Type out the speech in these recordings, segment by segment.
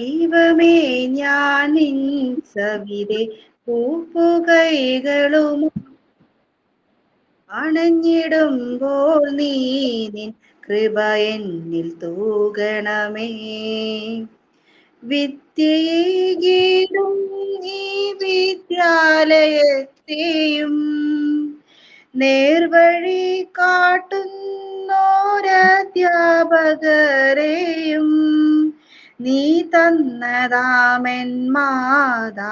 ദൈവമേ ഞാൻ നിൻ സവിധേ പൂപ്പുകൈകളും അണഞ്ഞിടുമ്പോൾ നീ നിൻ കൃപ എന്നിൽ തൂകണമേ. വിദ്യയേകീടും ഈ വിദ്യാലയത്തെയും നേർവഴി കാട്ടുന്നോരധ്യാപകരെയും നീ തന്നതാമെൻ മാതാപിതാക്കളെയും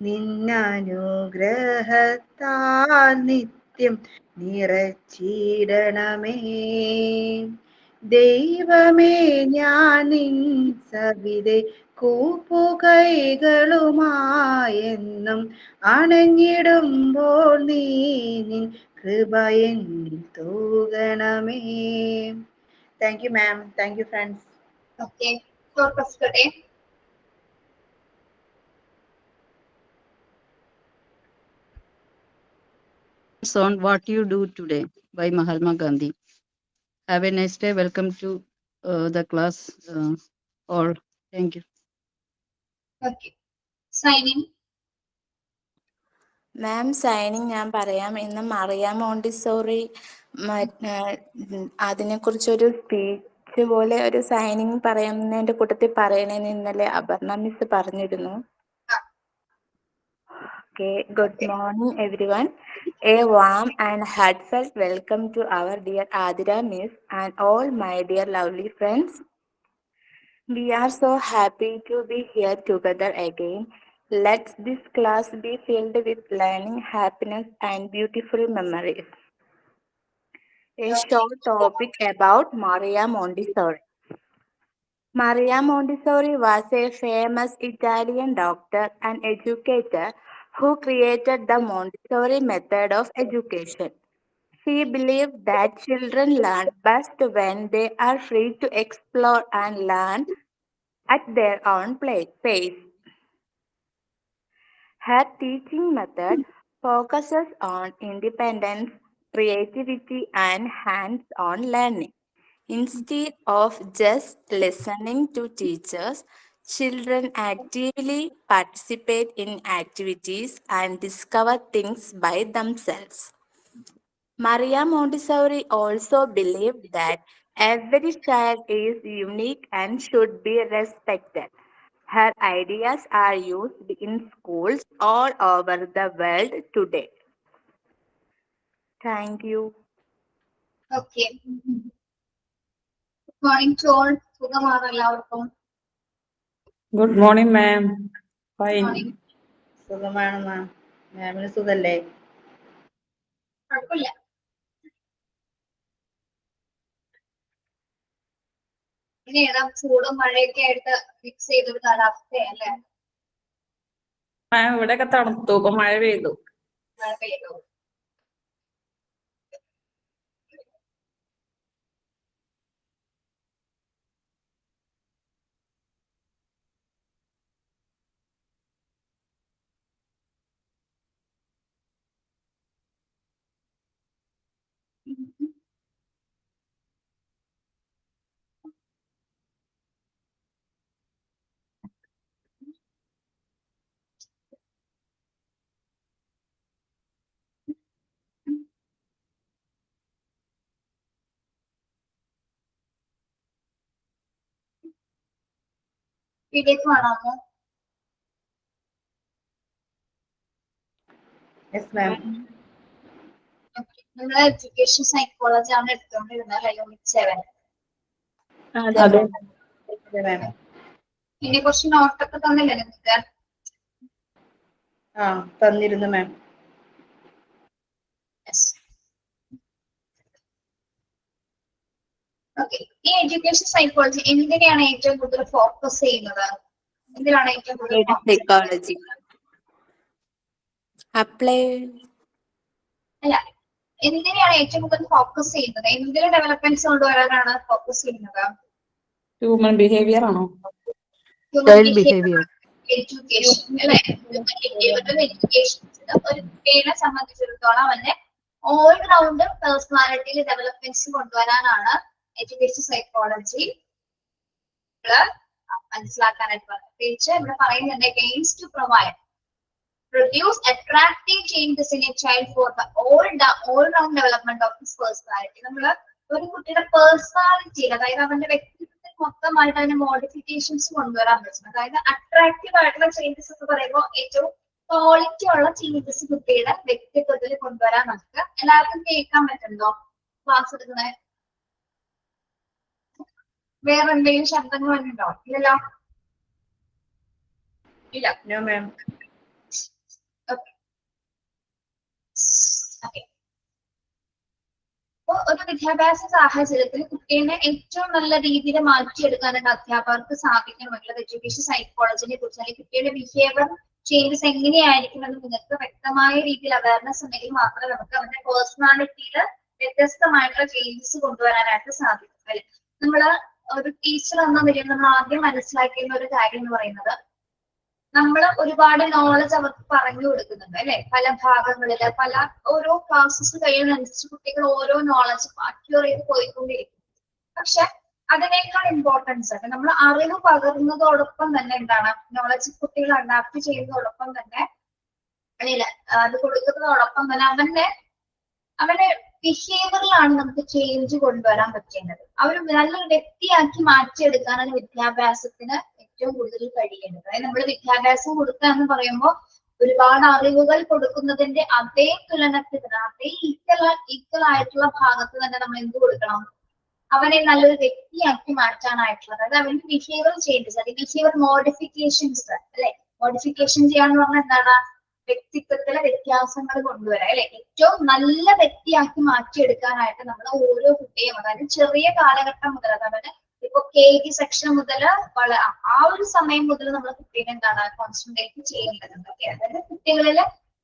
നിന്നനുഗ്രഹത്താൽ നിത്യം നിറച്ചിടണമേ. ദൈവമേ ഞാൻ നിൻ സവിധേ കൂപ്പുകൈകളുമായെന്നും അണഞ്ഞിടുമ്പോൾ നീ നിൻ കൃപ എന്നിൽ തൂകണമേ. Thank you ma'am. Thank you friends. Okay, on What You Do Today by Mahatma Gandhi. Have a nice day. Welcome to the class. All. Thank you. Okay. Signing. Ma'am signing ഞാൻ പറയാം. ഇന്ന് മറിയ മോണ്ടിസോറി അതിനെക്കുറിച്ചൊരു സ്പീച്ച് പോലെ ഒരു signing പറയുന്നതിന്റെ കൂട്ടത്തിൽ പറയണേന്ന് ഇന്നലെ Aparna miss പറഞ്ഞിരുന്നു. Okay, good morning everyone. A warm and heartfelt welcome to our dear Adira Miss and all my dear lovely friends. We are so happy to be here together again. Let this class be filled with learning, happiness and beautiful memories. A short topic about Maria Montessori. Maria Montessori was a famous Italian doctor and educator who created the Montessori method of education. She believed that children learn best when they are free to explore and learn at their own pace. Her teaching method focuses on independence, creativity, and hands-on learning. Instead of just listening to teachers, children actively participate in activities and discover things by themselves. Maria Montessori also believed that every child is unique and should be respected. Her ideas are used in schools all over the world today. Thank you. Okay. Good morning to all. സുഖമാണോ എല്ലാവർക്കും? Good morning, ma'am. Fine. സുഖമാണ് മാം. മാമിന് സുഖല്ലേ? കുഴപ്പമില്ല. ഇനി ഏതാ ചൂടും മഴയൊക്കെ ആയിട്ട് മിക്സ് ചെയ്തൊരു കാലാവസ്ഥയല്ലേ? ഇവിടെയൊക്കെ തണുത്തു. ഇപ്പൊ മഴ പെയ്തു. മഴ പെയ്തു. PDF കാണാമോ? Yes ma'am. നമ്മൾ എഡ്യൂക്കേഷൻ സൈക്കോളജി ആണ് എടുത്തുകൊണ്ടിരുന്നത് യൂണിറ്റ് 7. ഇനി കുറച്ച് നോട്ടൊക്കെ തന്നില്ലേ നിങ്ങൾക്ക്? തന്നിരുന്നു മാം. ഓക്കെ, ഈ എഡ്യൂക്കേഷൻ സൈക്കോളജി എന്തിനെയാണ് ഏറ്റവും കൂടുതൽ ഫോക്കസ് ചെയ്യുന്നത്? എന്തിനാണ് ഏറ്റവും കൂടുതൽ സൈക്കോളജി അപ്ലൈ അല്ല, എന്തിനെയാണ് ഏറ്റവും കൂടുതൽ ഫോക്കസ് ചെയ്യുന്നത്? എന്തിന് ഡെവലപ്മെന്റ്സ് കൊണ്ടുവരാനാണ് ഫോക്കസ് ചെയ്യുന്നത്? ഹ്യൂമൻ ബിഹേവിയർ ആണോ? എഡ്യൂക്കേഷൻ അല്ലെ? എഡ്യൂക്കേഷൻ ഒരു കുട്ടിയെ സംബന്ധിച്ചിടത്തോളം അവന്റെ ഓൾ റൗണ്ട് പേഴ്സണാലിറ്റിയിൽ ഡെവലപ്മെന്റ്സ് കൊണ്ടുവരാനാണ് എഡ്യൂക്കേഷൻ സൈക്കോളജി മനസ്സിലാക്കാനായിട്ട് പറഞ്ഞു. പ്രത്യേകിച്ച് ഇവിടെ പറയുന്നുണ്ട് games to provide produce attractive changes in a child for the all-round development of his personality. നമ്മൾ ഒരു കുട്ടിയുടെ പേഴ്സണാലിറ്റി, അതായത് അവന്റെ വ്യക്തിത്വത്തിൽ മൊത്തമായിട്ട് അതിന് മോഡിഫിക്കേഷൻസ് കൊണ്ടുവരാൻ പറ്റും. അതായത് അട്രാക്റ്റീവ് ആയിട്ടുള്ള ചേഞ്ചസ് എന്ന് പറയുമ്പോൾ ഏറ്റവും ക്വാളിറ്റി ഉള്ള ചേഞ്ചസ് കുട്ടിയുടെ വ്യക്തിത്വത്തിൽ കൊണ്ടുവരാൻ നമുക്ക് എല്ലാവർക്കും കേൾക്കാൻ പറ്റുന്നുണ്ടോ ക്ലാസ് എടുക്കുന്നത്? വേറെ എന്തെങ്കിലും ശബ്ദങ്ങൾ വന്നിട്ടുണ്ടോ? ഇല്ലല്ലോ. ഇല്ല. No, ma'am. അപ്പൊ ഒരു വിദ്യാഭ്യാസ സാഹചര്യത്തിൽ കുട്ടീനെ ഏറ്റവും നല്ല രീതിയിൽ മാറ്റിയെടുക്കാനായിട്ട് അധ്യാപകർക്ക് സാധിക്കണമെങ്കിൽ എഡ്യൂക്കേഷൻ സൈക്കോളജിനെ കുറിച്ച് അല്ലെങ്കിൽ കുട്ടിയുടെ ബിഹേവിയർ ചേഞ്ചസ് എങ്ങനെയായിരിക്കുമെന്ന് നിങ്ങൾക്ക് വ്യക്തമായ രീതിയിൽ അവയർനെസ് ഉണ്ടെങ്കിൽ മാത്രമേ നമുക്ക് അവരുടെ പേഴ്സണാലിറ്റിയിൽ വ്യത്യസ്തമായിട്ടുള്ള ചേഞ്ചസ് കൊണ്ടുവരാനായിട്ട് സാധിക്കും. അല്ലെ, നമ്മള് ഒരു ടീച്ചർ എന്ന നിലയിൽ നമ്മൾ ആദ്യം മനസ്സിലാക്കേണ്ട ഒരു കാര്യം എന്ന് പറയുന്നത്, നമ്മൾ ഒരുപാട് നോളജ് അവർക്ക് പറഞ്ഞു കൊടുക്കുന്നുണ്ട് അല്ലെ. പല ഭാഗങ്ങളില് പല ഓരോ ക്ലാസ്സസ് കഴിയുന്നതനുസരിച്ച് കുട്ടികൾ ഓരോ നോളജ് അക്യൂർ ചെയ്ത് പോയിക്കൊണ്ടിരിക്കും. പക്ഷെ അതിനേക്കാൾ ഇമ്പോർട്ടൻസ് ആണ് നമ്മൾ അറിവ് പകർന്നതോടൊപ്പം തന്നെ എന്താണ് നോളജ് കുട്ടികൾ അഡാപ്റ്റ് ചെയ്യുന്നതോടൊപ്പം തന്നെ അല്ലെ അത് കൊടുക്കുന്നതോടൊപ്പം തന്നെ അവന്റെ ബിഹേവിയറിലാണ് നമുക്ക് ചേഞ്ച് കൊണ്ടുവരാൻ പറ്റേണ്ടത്. അവർ നല്ലൊരു വ്യക്തിയാക്കി മാറ്റിയെടുക്കാനാണ് വിദ്യാഭ്യാസത്തിന് ഏറ്റവും കൂടുതൽ കഴിയേണ്ടത്. അതായത് നമ്മൾ വിദ്യാഭ്യാസം കൊടുക്കുക എന്ന് പറയുമ്പോൾ ഒരുപാട് അറിവുകൾ കൊടുക്കുന്നതിന്റെ അതേ തുലനത്തിന് അതേ ഈക്വൽ ആയിട്ടുള്ള ഭാഗത്ത് തന്നെ നമ്മൾ എന്ത് കൊടുക്കണം, അവനെ നല്ലൊരു വ്യക്തിയാക്കി മാറ്റാനായിട്ടുള്ളത്. അതായത് അവന്റെ ബിഹേവിയർ ചേഞ്ചസ് അല്ലെങ്കിൽ ബിഹേവിയർ മോഡിഫിക്കേഷൻസ് അല്ലെ. മോഡിഫിക്കേഷൻ ചെയ്യാന്ന് പറഞ്ഞാൽ എന്താണ്, വ്യക്തിത്വത്തിലെ വ്യത്യാസങ്ങൾ കൊണ്ടുവരാം അല്ലെ. ഏറ്റവും നല്ല വ്യക്തിയാക്കി മാറ്റിയെടുക്കാനായിട്ട് നമ്മൾ ഓരോ കുട്ടിയും, അതായത് ചെറിയ കാലഘട്ടം മുതൽ, അതായത് ഇപ്പൊ KG സെക്ഷൻ മുതൽ ആ ഒരു സമയം മുതൽ നമ്മൾ കുട്ടീനെ എന്താണ് കോൺസെൻട്രേറ്റ് ചെയ്യേണ്ടതുണ്ട്. അതായത് കുട്ടികളില്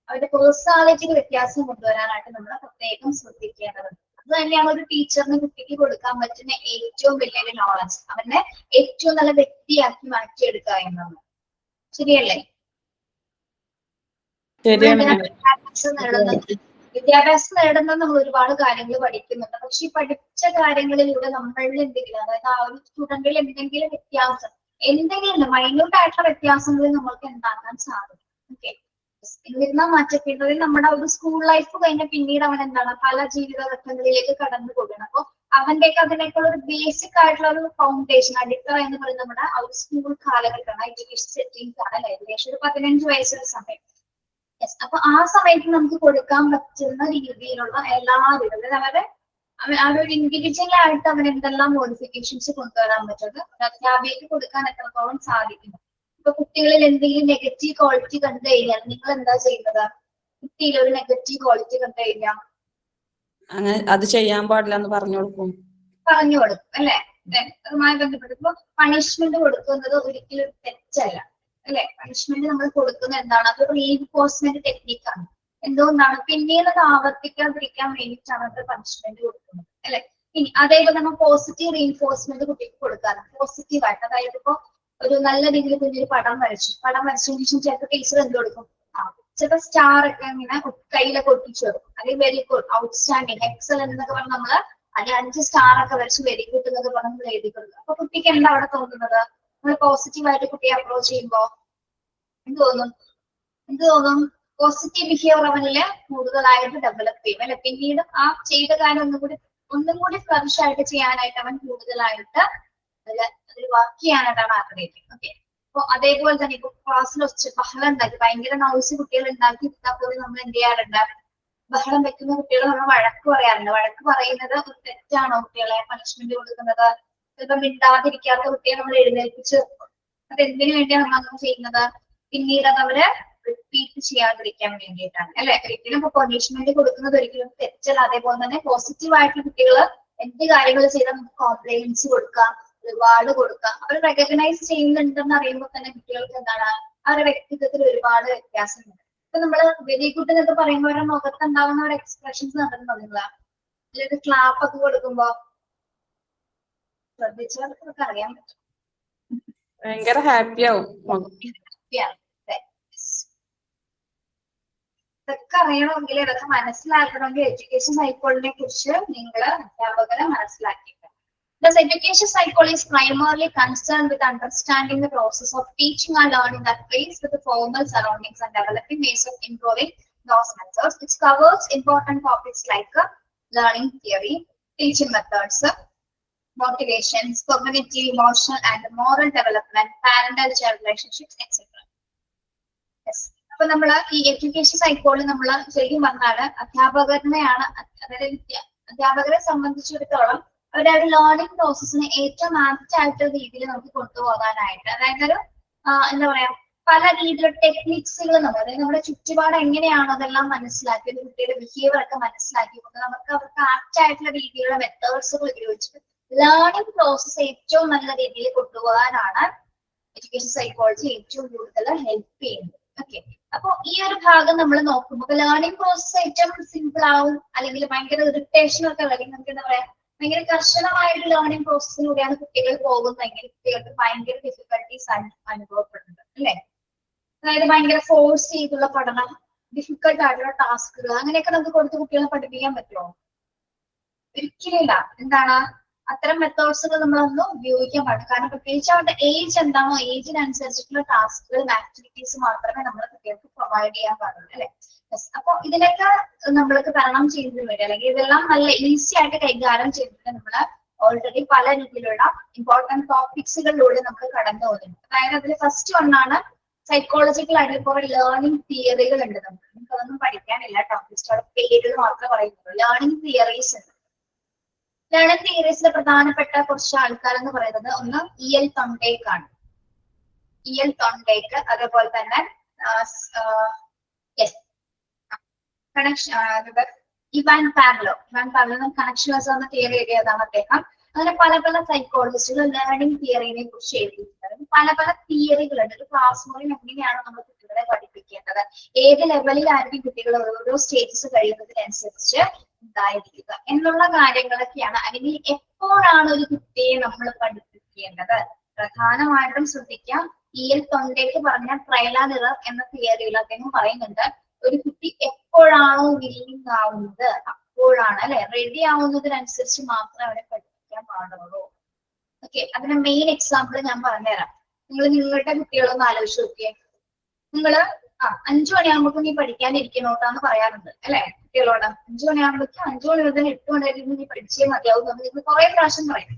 അവരുടെ പേഴ്സണാലിറ്റിയിൽ വ്യത്യാസം കൊണ്ടുവരാനായിട്ട് നമ്മൾ പ്രത്യേകം ശ്രദ്ധിക്കേണ്ടതുണ്ട്. അത് തന്നെയാണ് ഒരു ടീച്ചറിന് കുട്ടിക്ക് കൊടുക്കാൻ പറ്റുന്ന ഏറ്റവും വലിയൊരു നോളജ്, അവനെ ഏറ്റവും നല്ല വ്യക്തിയാക്കി മാറ്റിയെടുക്കുക എന്നത്. ശരിയല്ലേ? വിദ്യാഭ്യാസം നേടുന്നത് നമ്മൾ ഒരുപാട് കാര്യങ്ങൾ പഠിക്കുന്നുണ്ട്. പക്ഷെ ഈ പഠിച്ച കാര്യങ്ങളിലൂടെ നമ്മളിൽ എന്തെങ്കിലും, അതായത് ആ ഒരു സ്റ്റുഡന്റിൽ എന്തെങ്കിലും വ്യത്യാസം, എന്തെങ്കിലും മൈന്യൂട്ട് ആയിട്ടുള്ള വ്യത്യാസങ്ങളിൽ നമ്മൾക്ക് ഉണ്ടാക്കാൻ സാധിക്കും. ഓക്കെ, എന്നിരുന്നാൽ മാറ്റപ്പെടുന്നതിൽ നമ്മുടെ ഒരു സ്കൂൾ ലൈഫ് കഴിഞ്ഞ പിന്നീട് അവൻ എന്താണ് പല ജീവിതഘട്ടങ്ങളിലേക്ക് കടന്നു പോകുന്നത്. അപ്പൊ അവന്റെയൊക്കെ അതിനേക്കുള്ള ഒരു ബേസിക് ആയിട്ടുള്ള ഒരു ഫൗണ്ടേഷൻ അടിത്തറ എന്ന് പറയുന്നത് നമ്മുടെ ആ ഒരു സ്കൂൾ കാലഘട്ടമാണ്, എഡ്യൂക്കേഷൻ സെറ്റിംഗ്സ് ആണ്. ഏകദേശം ഒരു 15 വയസ്സുള്ള സമയം. അപ്പൊ ആ സമയത്ത് നമുക്ക് കൊടുക്കാൻ പറ്റുന്ന രീതിയിലുള്ള എല്ലാവിധ, അതായത് ആ ഒരു ഇൻഡിവിജ്വൽ ആയിട്ട് അവൻ എന്തെല്ലാം മോഡിഫിക്കേഷൻസ് കൊണ്ടുവരാൻ പറ്റുന്നത് ഒരു അധ്യാപികക്ക് കൊടുക്കാൻ എത്രത്തോളം സാധിക്കുന്നു. ഇപ്പൊ കുട്ടികളിൽ എന്തെങ്കിലും നെഗറ്റീവ് ക്വാളിറ്റി കണ്ടു കഴിഞ്ഞാൽ നിങ്ങൾ എന്താ ചെയ്യുന്നത്? കുട്ടിയിൽ ഒരു നെഗറ്റീവ് ക്വാളിറ്റി കണ്ടു കഴിഞ്ഞാൽ അങ്ങനെ അത് ചെയ്യാൻ പാടില്ല എന്ന് പറഞ്ഞു കൊടുക്കും അല്ലെ. അതുമായി ബന്ധപ്പെട്ട് പണിഷ്മെന്റ് കൊടുക്കുന്നത് ഒരിക്കലും തെറ്റല്ല അല്ലെ. പണിഷ്മെന്റ് നമ്മൾ കൊടുക്കുന്നത് എന്താണ്, അത് റീഇൻഫോഴ്സ്മെന്റ് ടെക്നിക്കാണ്. എന്തുകൊണ്ടാണ്? പിന്നീട് അത് ആവർത്തിക്കാതിരിക്കാൻ വേണ്ടിയിട്ടാണ് അത് പണിഷ്മെന്റ് കൊടുക്കുന്നത് അല്ലെ. ഇനി അതേപോലെ നമ്മൾ പോസിറ്റീവ് റീഇൻഫോഴ്സ്മെന്റ് കുട്ടിക്ക് കൊടുക്കാറുണ്ട്. പോസിറ്റീവ് ആയിട്ട്, അതായത് ഇപ്പൊ ഒരു നല്ല രീതിയിൽ കുഞ്ഞൊരു പടം വരച്ചതിന് ശേഷം ചിലപ്പോൾ ടീച്ചർ എന്ത് കൊടുക്കും, ചിലപ്പോൾ സ്റ്റാർ ഒക്കെ ഇങ്ങനെ കയ്യിലൊക്കെ ഒട്ടിച്ചു കൊടുക്കും. അല്ലെങ്കിൽ വെരി ഗുഡ്, ഔട്ട്സ്റ്റാൻഡിങ്, എക്സലന്റ് എന്നൊക്കെ പറഞ്ഞ് നമ്മള് അതിൽ 5 സ്റ്റാർ ഒക്കെ വരച്ച് വെരി ഗുഡ് എന്നൊക്കെ പറഞ്ഞ് നമ്മൾ എഴുതി കൊടുക്കും. അപ്പൊ കുട്ടിക്ക് എന്താ അവിടെ തോന്നുന്നത്? നമ്മൾ പോസിറ്റീവായിട്ട് കുട്ടിയെ അപ്രോച്ച് ചെയ്യുമ്പോ എന്ത് തോന്നും? പോസിറ്റീവ് ബിഹേവിയർ അവനില് കൂടുതലായിട്ട് ഡെവലപ്പ് ചെയ്യും അല്ലെ. പിന്നീട് ആ ചെയ്ത കാര്യം ഒന്നും കൂടി ഫ്ലറിഷ് ആയിട്ട് ചെയ്യാനായിട്ട് അവൻ കൂടുതലായിട്ട് അതിൽ വർക്ക് ചെയ്യാനായിട്ടാണ് ആഗ്രഹിക്കുന്നത്. ഓക്കെ, അപ്പൊ അതേപോലെ തന്നെ ഇപ്പൊ ക്ലാസ്സിൽ വെച്ച് ബഹളം ഉണ്ടാക്കി, ഭയങ്കര നോയ്സ് കുട്ടികൾ ഉണ്ടാക്കി ഇരുന്നാൽ പോലും നമ്മൾ എന്ത് ചെയ്യാറുണ്ട്? ബഹളം വെക്കുന്ന കുട്ടികൾ നമ്മൾ വഴക്ക് പറയാറുണ്ട്. വഴക്ക് പറയുന്നത് ഒരു തെറ്റാണോ? കുട്ടികളെ പണിഷ്മെന്റ് കൊടുക്കുന്നത്, ചിലപ്പോൾ മിണ്ടാതിരിക്കാത്ത കുട്ടിയെ നമ്മൾ എഴുന്നേൽപ്പിച്ച്, അതെന്തിനു വേണ്ടിയാണ് നമ്മൾ അങ്ങനെ ചെയ്യുന്നത്? പിന്നീട് അത് അവര് റിപ്പീറ്റ് ചെയ്യാതിരിക്കാൻ വേണ്ടിയിട്ടാണ് അല്ലെ. ഒരിക്കലും ഇപ്പൊ പണിഷ്മെന്റ് കൊടുക്കുന്നത് ഒരിക്കലും തെറ്റല്ല. അതേപോലെ തന്നെ പോസിറ്റീവ് ആയിട്ടുള്ള കുട്ടികൾ എന്ത് കാര്യങ്ങൾ ചെയ്താൽ നമുക്ക് കോംപ്ലിമെന്റ്സ് കൊടുക്കാം, റിവാർഡ് കൊടുക്കാം. അവർ റെക്കഗ്നൈസ് ചെയ്യുന്നുണ്ടെന്ന് അറിയുമ്പോൾ തന്നെ കുട്ടികൾക്ക് എന്താണ് അവരുടെ വ്യക്തിത്വത്തിൽ ഒരുപാട് വ്യത്യാസമുണ്ട്. ഇപ്പൊ നമ്മള് വെരി ഗുഡ് എന്നൊക്കെ പറയുമ്പോൾ അവരുടെ മുഖത്ത് ഉണ്ടാവുന്ന ഒരു എക്സ്പ്രഷൻസ് കണ്ടിട്ടുണ്ടോ നിങ്ങള്? അല്ലെങ്കിൽ ക്ലാപ്പ് ഒക്കെ കൊടുക്കുമ്പോ ശ്രദ്ധിച്ചവർക്ക് അറിയാൻ പറ്റും, ഭയങ്കര ഹാപ്പി ആവും. ഇതൊക്കെ അറിയണമെങ്കിൽ, ഇതൊക്കെ മനസ്സിലാക്കണമെങ്കിൽ എഡ്യൂക്കേഷൻ സൈക്കോളജിനെ കുറിച്ച് നിങ്ങൾ അധ്യാപകരെ മനസ്സിലാക്കിയിട്ട് Thus, education psychology is primarily concerned with understanding the process of teaching and learning that plays with the formal surroundings and developing ways of improving those methods. It covers important topics like learning theory, teaching methods, motivations, cognitive, emotional, and moral development, parental-child relationships, etc. Yes. അപ്പൊ നമ്മള് ഈ education psychology നമ്മള് ശരിക്കും പറഞ്ഞാല് അധ്യാപകരെയാണ്, അതായത് അധ്യാപകരെ സംബന്ധിച്ചിടത്തോളം അവരുടെ ഒരു ലേണിംഗ് പ്രോസസ്സിനെ ഏറ്റവും ആപ്റ്റ് ആയിട്ടുള്ള രീതിയിൽ നമുക്ക് കൊണ്ടുപോകാനായിട്ട്, അതായത് ഒരു എന്താ പറയാ, പല രീതിയിലുള്ള ടെക്നിക്സുകൾ നമ്മൾ, അതായത് നമ്മുടെ ചുറ്റുപാട് എങ്ങനെയാണോ അതെല്ലാം മനസ്സിലാക്കി, ഒരു കുട്ടിയുടെ ബിഹേവിയർ ഒക്കെ മനസ്സിലാക്കിക്കൊണ്ട് നമുക്ക് അവർക്ക് ആപ്റ്റ് ആയിട്ടുള്ള രീതിയിലുള്ള മെത്തേഡ്സുകൾ ഉപയോഗിച്ചിട്ട് ലേണിംഗ് പ്രോസസ്സ് ഏറ്റവും നല്ല രീതിയിൽ കൊണ്ടുപോകാനാണ് എഡ്യൂക്കേഷൻ സൈക്കോളജി ഏറ്റവും കൂടുതൽ ഹെൽപ്പ് ചെയ്യുന്നത്. ഓക്കെ, അപ്പൊ ഈ ഒരു ഭാഗം നമ്മൾ നോക്കുമ്പോൾ ലേണിംഗ് പ്രോസസ്സ് ഏറ്റവും സിമ്പിൾ ആവും, അല്ലെങ്കിൽ ഭയങ്കര ഇറിറ്റേഷൻ ഒക്കെ, അല്ലെങ്കിൽ നമുക്ക് എന്താ പറയാ, ഭയങ്കര കർശനമായ ഒരു ലേണിംഗ് പ്രോസസ്സിലൂടെയാണ് കുട്ടികൾ പോകുന്നതെങ്കിൽ കുട്ടികൾക്ക് ഭയങ്കര ഡിഫിക്കൽട്ടീസ് അനുഭവപ്പെടുന്നുണ്ട് അല്ലെ. അതായത് ഭയങ്കര ഫോഴ്സ് ചെയ്തുള്ള പഠനം, ഡിഫിക്കൽട്ട് ആയിട്ടുള്ള ടാസ്കുകൾ, അങ്ങനെയൊക്കെ നമുക്ക് കൊടുത്ത് കുട്ടികളെ പഠിപ്പിക്കാൻ പറ്റുമോ? ഒരിക്കലില്ല. എന്താണ്, അത്തരം മെത്തേഡ്സുകൾ നമ്മളൊന്നും ഉപയോഗിക്കാൻ പാടില്ല. കാരണം പ്രത്യേകിച്ച് അവരുടെ ഏജ് എന്താണോ, ഏജിനനുസരിച്ചിട്ടുള്ള ടാസ്കുകളും ആക്ടിവിറ്റീസ് മാത്രമേ നമ്മൾ കുട്ടികൾക്ക് പ്രൊവൈഡ് ചെയ്യാൻ പാടുള്ളൂ അല്ലെ. അപ്പൊ ഇതിനൊക്കെ നമ്മൾക്ക് തരണം ചെയ്തിട്ട് വരിക, അല്ലെങ്കിൽ ഇതെല്ലാം നല്ല ഈസി ആയിട്ട് കൈകാര്യം ചെയ്തിട്ട് നമ്മൾ ഓൾറെഡി പല രീതിയിലുള്ള ഇമ്പോർട്ടന്റ് ടോപ്പിക്സുകളിലൂടെ നമുക്ക് കടന്നു പോകുന്നുണ്ട്. അതായത് അതിൽ ഫസ്റ്റ് ഒന്നാണ് സൈക്കോളജിക്കൽ ആയിട്ട് കുറെ ലേണിംഗ് തിയറികൾ ഉണ്ട്. നമുക്ക് അതൊന്നും പഠിക്കാനില്ല, ടോപ്പിക്സ് പേരുകൾ മാത്രമേ പറയുന്നുള്ളൂ. ലേണിംഗ് തിയറീസ് ഉണ്ട്. ലേണിംഗ് തിയറീസിലെ പ്രധാനപ്പെട്ട കുറച്ച് ആൾക്കാർ എന്ന് പറയുന്നത് ഒന്ന് ഇ.എൽ. തൊണ്ടേക്ക് ആണ്. ഇ.എൽ. തൊണ്ടേക്ക്, അതേപോലെ തന്നെ ഇവാൻ പാവ്ലോ കണക്ഷൻസ് എന്ന തിയറി എഴുതിയതാണ് അദ്ദേഹം. അങ്ങനെ പല പല സൈക്കോളജിസ്റ്റുകൾ ലേണിംഗ് തിയറിനെ കുറിച്ച് എഴുതിയിട്ടുണ്ട്. പല പല തിയറികളുണ്ട്. ഒരു ക്ലാസ് മുറിയിൽ എങ്ങനെയാണ് നമ്മൾ കുട്ടികളെ പഠിപ്പിക്കേണ്ടത്, ഏത് ലെവലിലായിരിക്കും കുട്ടികൾ ഓരോ സ്റ്റേജസ് കഴിയുന്നതിനനുസരിച്ച് ഉണ്ടായിരിക്കുക എന്നുള്ള കാര്യങ്ങളൊക്കെയാണ്. അല്ലെങ്കിൽ എപ്പോഴാണ് ഒരു കുട്ടിയെ നമ്മൾ പഠിപ്പിക്കേണ്ടത്, പ്രധാനമായിട്ടും ശ്രദ്ധിക്കാം. ഇ.എൽ. തൊണ്ടേക്ക് പറഞ്ഞ ട്രയൽ ആൻഡ് എറർ എന്ന തിയറിയിൽ അദ്ദേഹം പറയുന്നുണ്ട്, ഒരു കുട്ടി എപ്പോഴാണോ വില്ലിംഗ് ആവുന്നത് അപ്പോഴാണ്, അല്ലെ, റെഡി ആവുന്നതിനനുസരിച്ച് മാത്രമേ അവരെ പഠിപ്പിക്കാൻ പാടുള്ളൂ. ഓക്കെ, അതിന്റെ മെയിൻ എക്സാമ്പിൾ ഞാൻ പറഞ്ഞുതരാം. നിങ്ങളുടെ കുട്ടികളൊന്ന് ആലോചിച്ച് നോക്കിയേ. നിങ്ങള് 5 മണിയാകുമ്പോൾ നീ പഠിക്കാനിരിക്കണോട്ടാന്ന് പറയാറുണ്ട് അല്ലെ കുട്ടികളോട്. 5 മണിയാകുമ്പോഴേക്കും 5 മണി മുതൽ 8 മണി വരെ നീ പഠിച്ചേ മതിയാവും എന്ന് നിങ്ങൾ കുറെ പ്രാവശ്യം പറയും.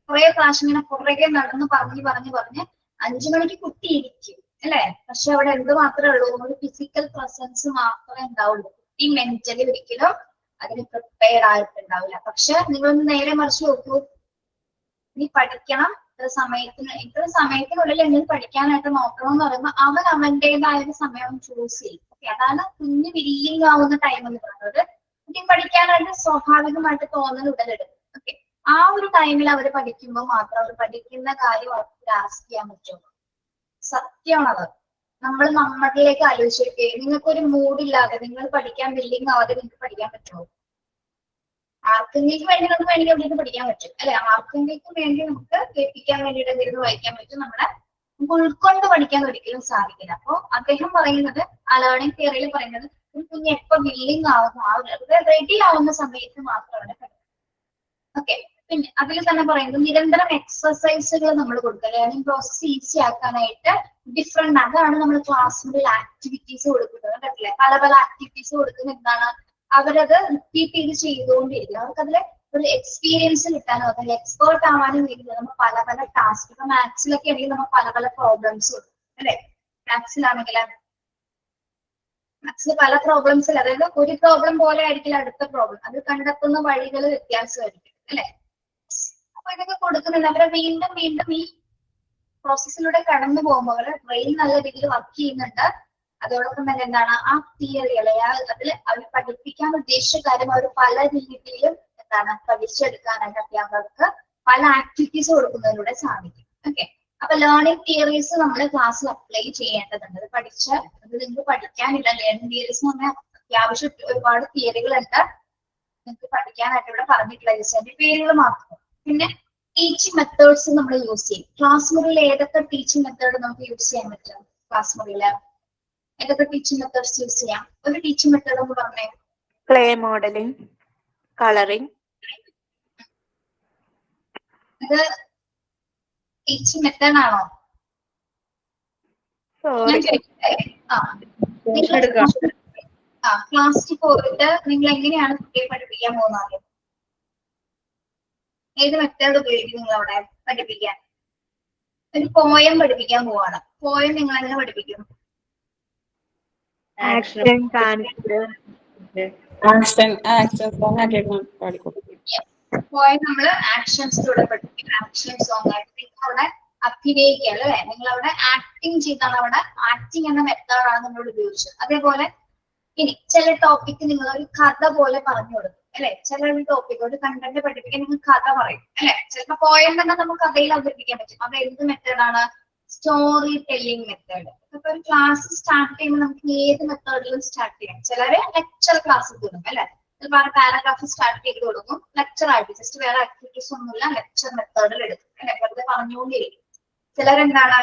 കുറെ പ്രാവശ്യം ഇങ്ങനെ പുറകെ നടന്ന് പറഞ്ഞ് 5 മണിക്ക് കുട്ടി ഇരിക്കും അല്ലെ. പക്ഷെ അവിടെ എന്ത് മാത്രമേ ഉള്ളൂ, ഒരു ഫിസിക്കൽ പ്രസൻസ് മാത്രമേ ഉണ്ടാവുള്ളൂ. കുട്ടി മെന്റലി ഒരിക്കലും അതിന് പ്രിപ്പയർഡ് ആയിട്ടുണ്ടാവില്ല. പക്ഷെ നിങ്ങളൊന്ന് നേരെ മറിച്ച് നോക്കൂ, നീ പഠിക്കണം, ഇത്ര സമയത്തിനുള്ളിൽ എന്തെങ്കിലും പഠിക്കാനായിട്ട് നോക്കണം എന്ന് പറയുമ്പോൾ അവൻ അവന്റേതായ ഒരു സമയം ചൂസ് ചെയ്യും. ഓക്കെ, അതാണ് കുഞ്ഞ് വില്ലിംഗ് ആവുന്ന ടൈം എന്ന് പറയുന്നത്. കുട്ടി പഠിക്കാനായിട്ട് സ്വാഭാവികമായിട്ട് തോന്നൽ ഉടലെടുക്കും. ഓക്കെ, ആ ഒരു ടൈമിൽ അവർ പഠിക്കുമ്പോൾ മാത്രം അവർ പഠിക്കുന്ന കാര്യം അവർക്ക് ഗ്രാസ്പ് ചെയ്യാൻ പറ്റുള്ളൂ. സത്യമാണത്. നമ്മൾ നമ്മളിലേക്ക് ആലോചിച്ചേ, നിങ്ങൾക്കൊരു മൂഡില്ലാതെ നിങ്ങൾ പഠിക്കാൻ വില്ലിംഗ് ആവാതെ നിങ്ങൾക്ക് പഠിക്കാൻ പറ്റുമോ? ആർക്കെങ്കിലും വേണ്ടി നമുക്ക് വേണമെങ്കിൽ അവിടെ പഠിക്കാൻ പറ്റും അല്ലെ. ആർക്കെങ്കിലും വേണ്ടി നമുക്ക് കേൾപ്പിക്കാൻ വേണ്ടിയിട്ട് എന്തെങ്കിലും വായിക്കാൻ പറ്റും. നമ്മളെ ഉൾക്കൊണ്ട് പഠിക്കാൻ ഒരിക്കലും സാധിക്കില്ല. അപ്പൊ അദ്ദേഹം പറയുന്നത്, ആ ലേണിംഗ് തിയറിയിൽ പറയുന്നത്, കുഞ്ഞ് എപ്പോ വില്ലിംഗ് ആവുന്ന റെഡി ആവുന്ന സമയത്ത് മാത്രം അവിടെ പഠിക്കും. ഓക്കെ, പിന്നെ അതിൽ തന്നെ പറയുന്നത് നിരന്തരം എക്സസൈസുകൾ നമ്മൾ കൊടുക്കുക. ലേണിംഗ് പ്രോസസ് ഈസി ആക്കാനായിട്ട് ഡിഫറെന്റ്, അതാണ് നമ്മൾ ക്ലാസ് മുറിയിൽ ആക്ടിവിറ്റീസ് കൊടുക്കുന്നത് അല്ലേ. പല പല ആക്ടിവിറ്റീസ് കൊടുക്കുന്നത് എന്താണ്, അവരത് റിപ്പീറ്റ് ചെയ്ത് ചെയ്തുകൊണ്ടിരിക്കും. അവർക്കതിൽ ഒരു എക്സ്പീരിയൻസ് കിട്ടാനോ അതിൽ എക്സ്പേർട്ട് ആവാനും വേണ്ടി നമ്മൾ പല പല ടാസ്ക്, ഇപ്പൊ മാത്സിലൊക്കെ ആണെങ്കിൽ നമ്മൾ പല പല പ്രോബ്ലംസ് കൊടുക്കും അല്ലെ. മാത്സിലാണെങ്കിൽ മാത്സിൽ പല പ്രോബ്ലംസിൽ, അതായത് ഒരു പ്രോബ്ലം പോലെ ആയിരിക്കില്ല അടുത്ത പ്രോബ്ലം, അത് കണ്ടെത്തുന്ന വഴികൾ വ്യത്യാസമായിരിക്കും അല്ലെ. അപ്പൊ ഇതൊക്കെ കൊടുക്കുന്നുണ്ട്. അവരെ വീണ്ടും വീണ്ടും ഈ പ്രോസസ്സിലൂടെ കടന്നു പോകുമ്പോൾ അവരുടെ ബ്രെയിൻ നല്ല രീതിയിൽ വർക്ക് ചെയ്യുന്നുണ്ട്. അതോടൊപ്പം തന്നെ എന്താണ്, ആ തിയറികളെ അതിൽ അവർ പഠിപ്പിക്കാൻ ഉദ്ദേശിച്ച കാര്യം അവർ പല രീതിയിലും എന്താണ് പഠിച്ചെടുക്കാനായിട്ട് അധ്യാപകർക്ക് പല ആക്ടിവിറ്റീസ് കൊടുക്കുന്നതിലൂടെ സാധിക്കും. ഓക്കെ, അപ്പൊ ലേണിംഗ് തിയറീസ് നമ്മൾ ക്ലാസ്സിൽ അപ്ലൈ ചെയ്യേണ്ടതുണ്ട്. അത് നിങ്ങൾക്ക് പഠിക്കാനില്ല. ലേണിംഗ് തിയറീസ് എന്ന് പറഞ്ഞാൽ അത്യാവശ്യം ഒരുപാട് തിയറികളുണ്ട് നിങ്ങൾക്ക് പഠിക്കാനായിട്ട് ഇവിടെ പറഞ്ഞിട്ടില്ല. അതിന്റെ പേരുകൾ മാത്രം. പിന്നെ ടീച്ചിങ് മെത്തേഡ്സ് നമ്മൾ യൂസ് ചെയ്യും. ക്ലാസ് മുറിയിൽ ഏതൊക്കെ ടീച്ചിങ് മെത്തേഡ് നമുക്ക് യൂസ് ചെയ്യാൻ പറ്റും? ക്ലാസ് മുറിയിൽ ഏതൊക്കെ ടീച്ചിങ് മെത്തേഡ്സ് യൂസ് ചെയ്യാം? ഒരു ടീച്ചിങ് മെത്തേഡ് എന്ന് പറഞ്ഞേ. പ്ലേ മോഡലിംഗ്, കളറിംഗ്, ഇത് ടീച്ചിങ് മെത്തേഡ് ആണോ? ഞാൻ ചോദിക്കട്ടെ? ക്ലാസ്സിൽ പോയിട്ട് നിങ്ങൾ എങ്ങനെയാണ് കുട്ടിയെ പഠിപ്പിക്കാൻ പോകുന്നത്? ഏത് മെത്തേഡ് ഉപയോഗിക്കും നിങ്ങൾ അവിടെ പഠിപ്പിക്കാൻ? ഒരു പോയം പഠിപ്പിക്കാൻ പോവാണ്. പോയം നിങ്ങൾ എങ്ങനെ പഠിപ്പിക്കും? പോയം നമ്മള് ആക്ഷൻസിലൂടെ പഠിപ്പിക്കും. ആക്ഷൻ സോങ് ആയിട്ട് നിങ്ങൾ അവിടെ അഭിനയിക്കുക അല്ലേ? നിങ്ങൾ അവിടെ ആക്ടിങ് ചെയ്താണ്. അവിടെ ആക്ടിങ് എന്ന മെത്തേഡാണ് നമ്മൾ ഉപയോഗിച്ചത്. അതേപോലെ ഇനി ചില ടോപ്പിക്ക് നിങ്ങൾ ഒരു കഥ പോലെ പറഞ്ഞു കൊടുക്കും അല്ലെ? ചില ഒരു ടോപ്പിക് ഒരു കണ്ടന്റ് പഠിപ്പിക്കാൻ നിങ്ങൾ കഥ പറയും അല്ലെ? ചിലപ്പോ പോയം തന്നെ നമുക്ക് കഥയിൽ അവതരിപ്പിക്കാൻ പറ്റും. അത് എന്ത് മെത്തേഡാണ്? Story telling method. അപ്പൊ ഒരു ക്ലാസ് സ്റ്റാർട്ട് ചെയ്യുമ്പോൾ നമുക്ക് ഏത് മെത്തേഡിലും സ്റ്റാർട്ട് ചെയ്യാം. ചിലര് ലെക്ചർ ക്ലാസ് കൊടുക്കും അല്ലെ? ചിലപ്പോൾ പാരാഗ്രാഫ് സ്റ്റാർട്ട് ചെയ്ത് കൊടുക്കും. ലെക്ചർ ആയിട്ട് ജസ്റ്റ് വേറെ ആക്ടിവിറ്റീസ് ഒന്നുമില്ല, ലെക്ചർ മെത്തേഡിൽ എടുക്കും അല്ലെ? വെറുതെ പറഞ്ഞുകൊണ്ടിരിക്കും. ചിലരെന്താണ്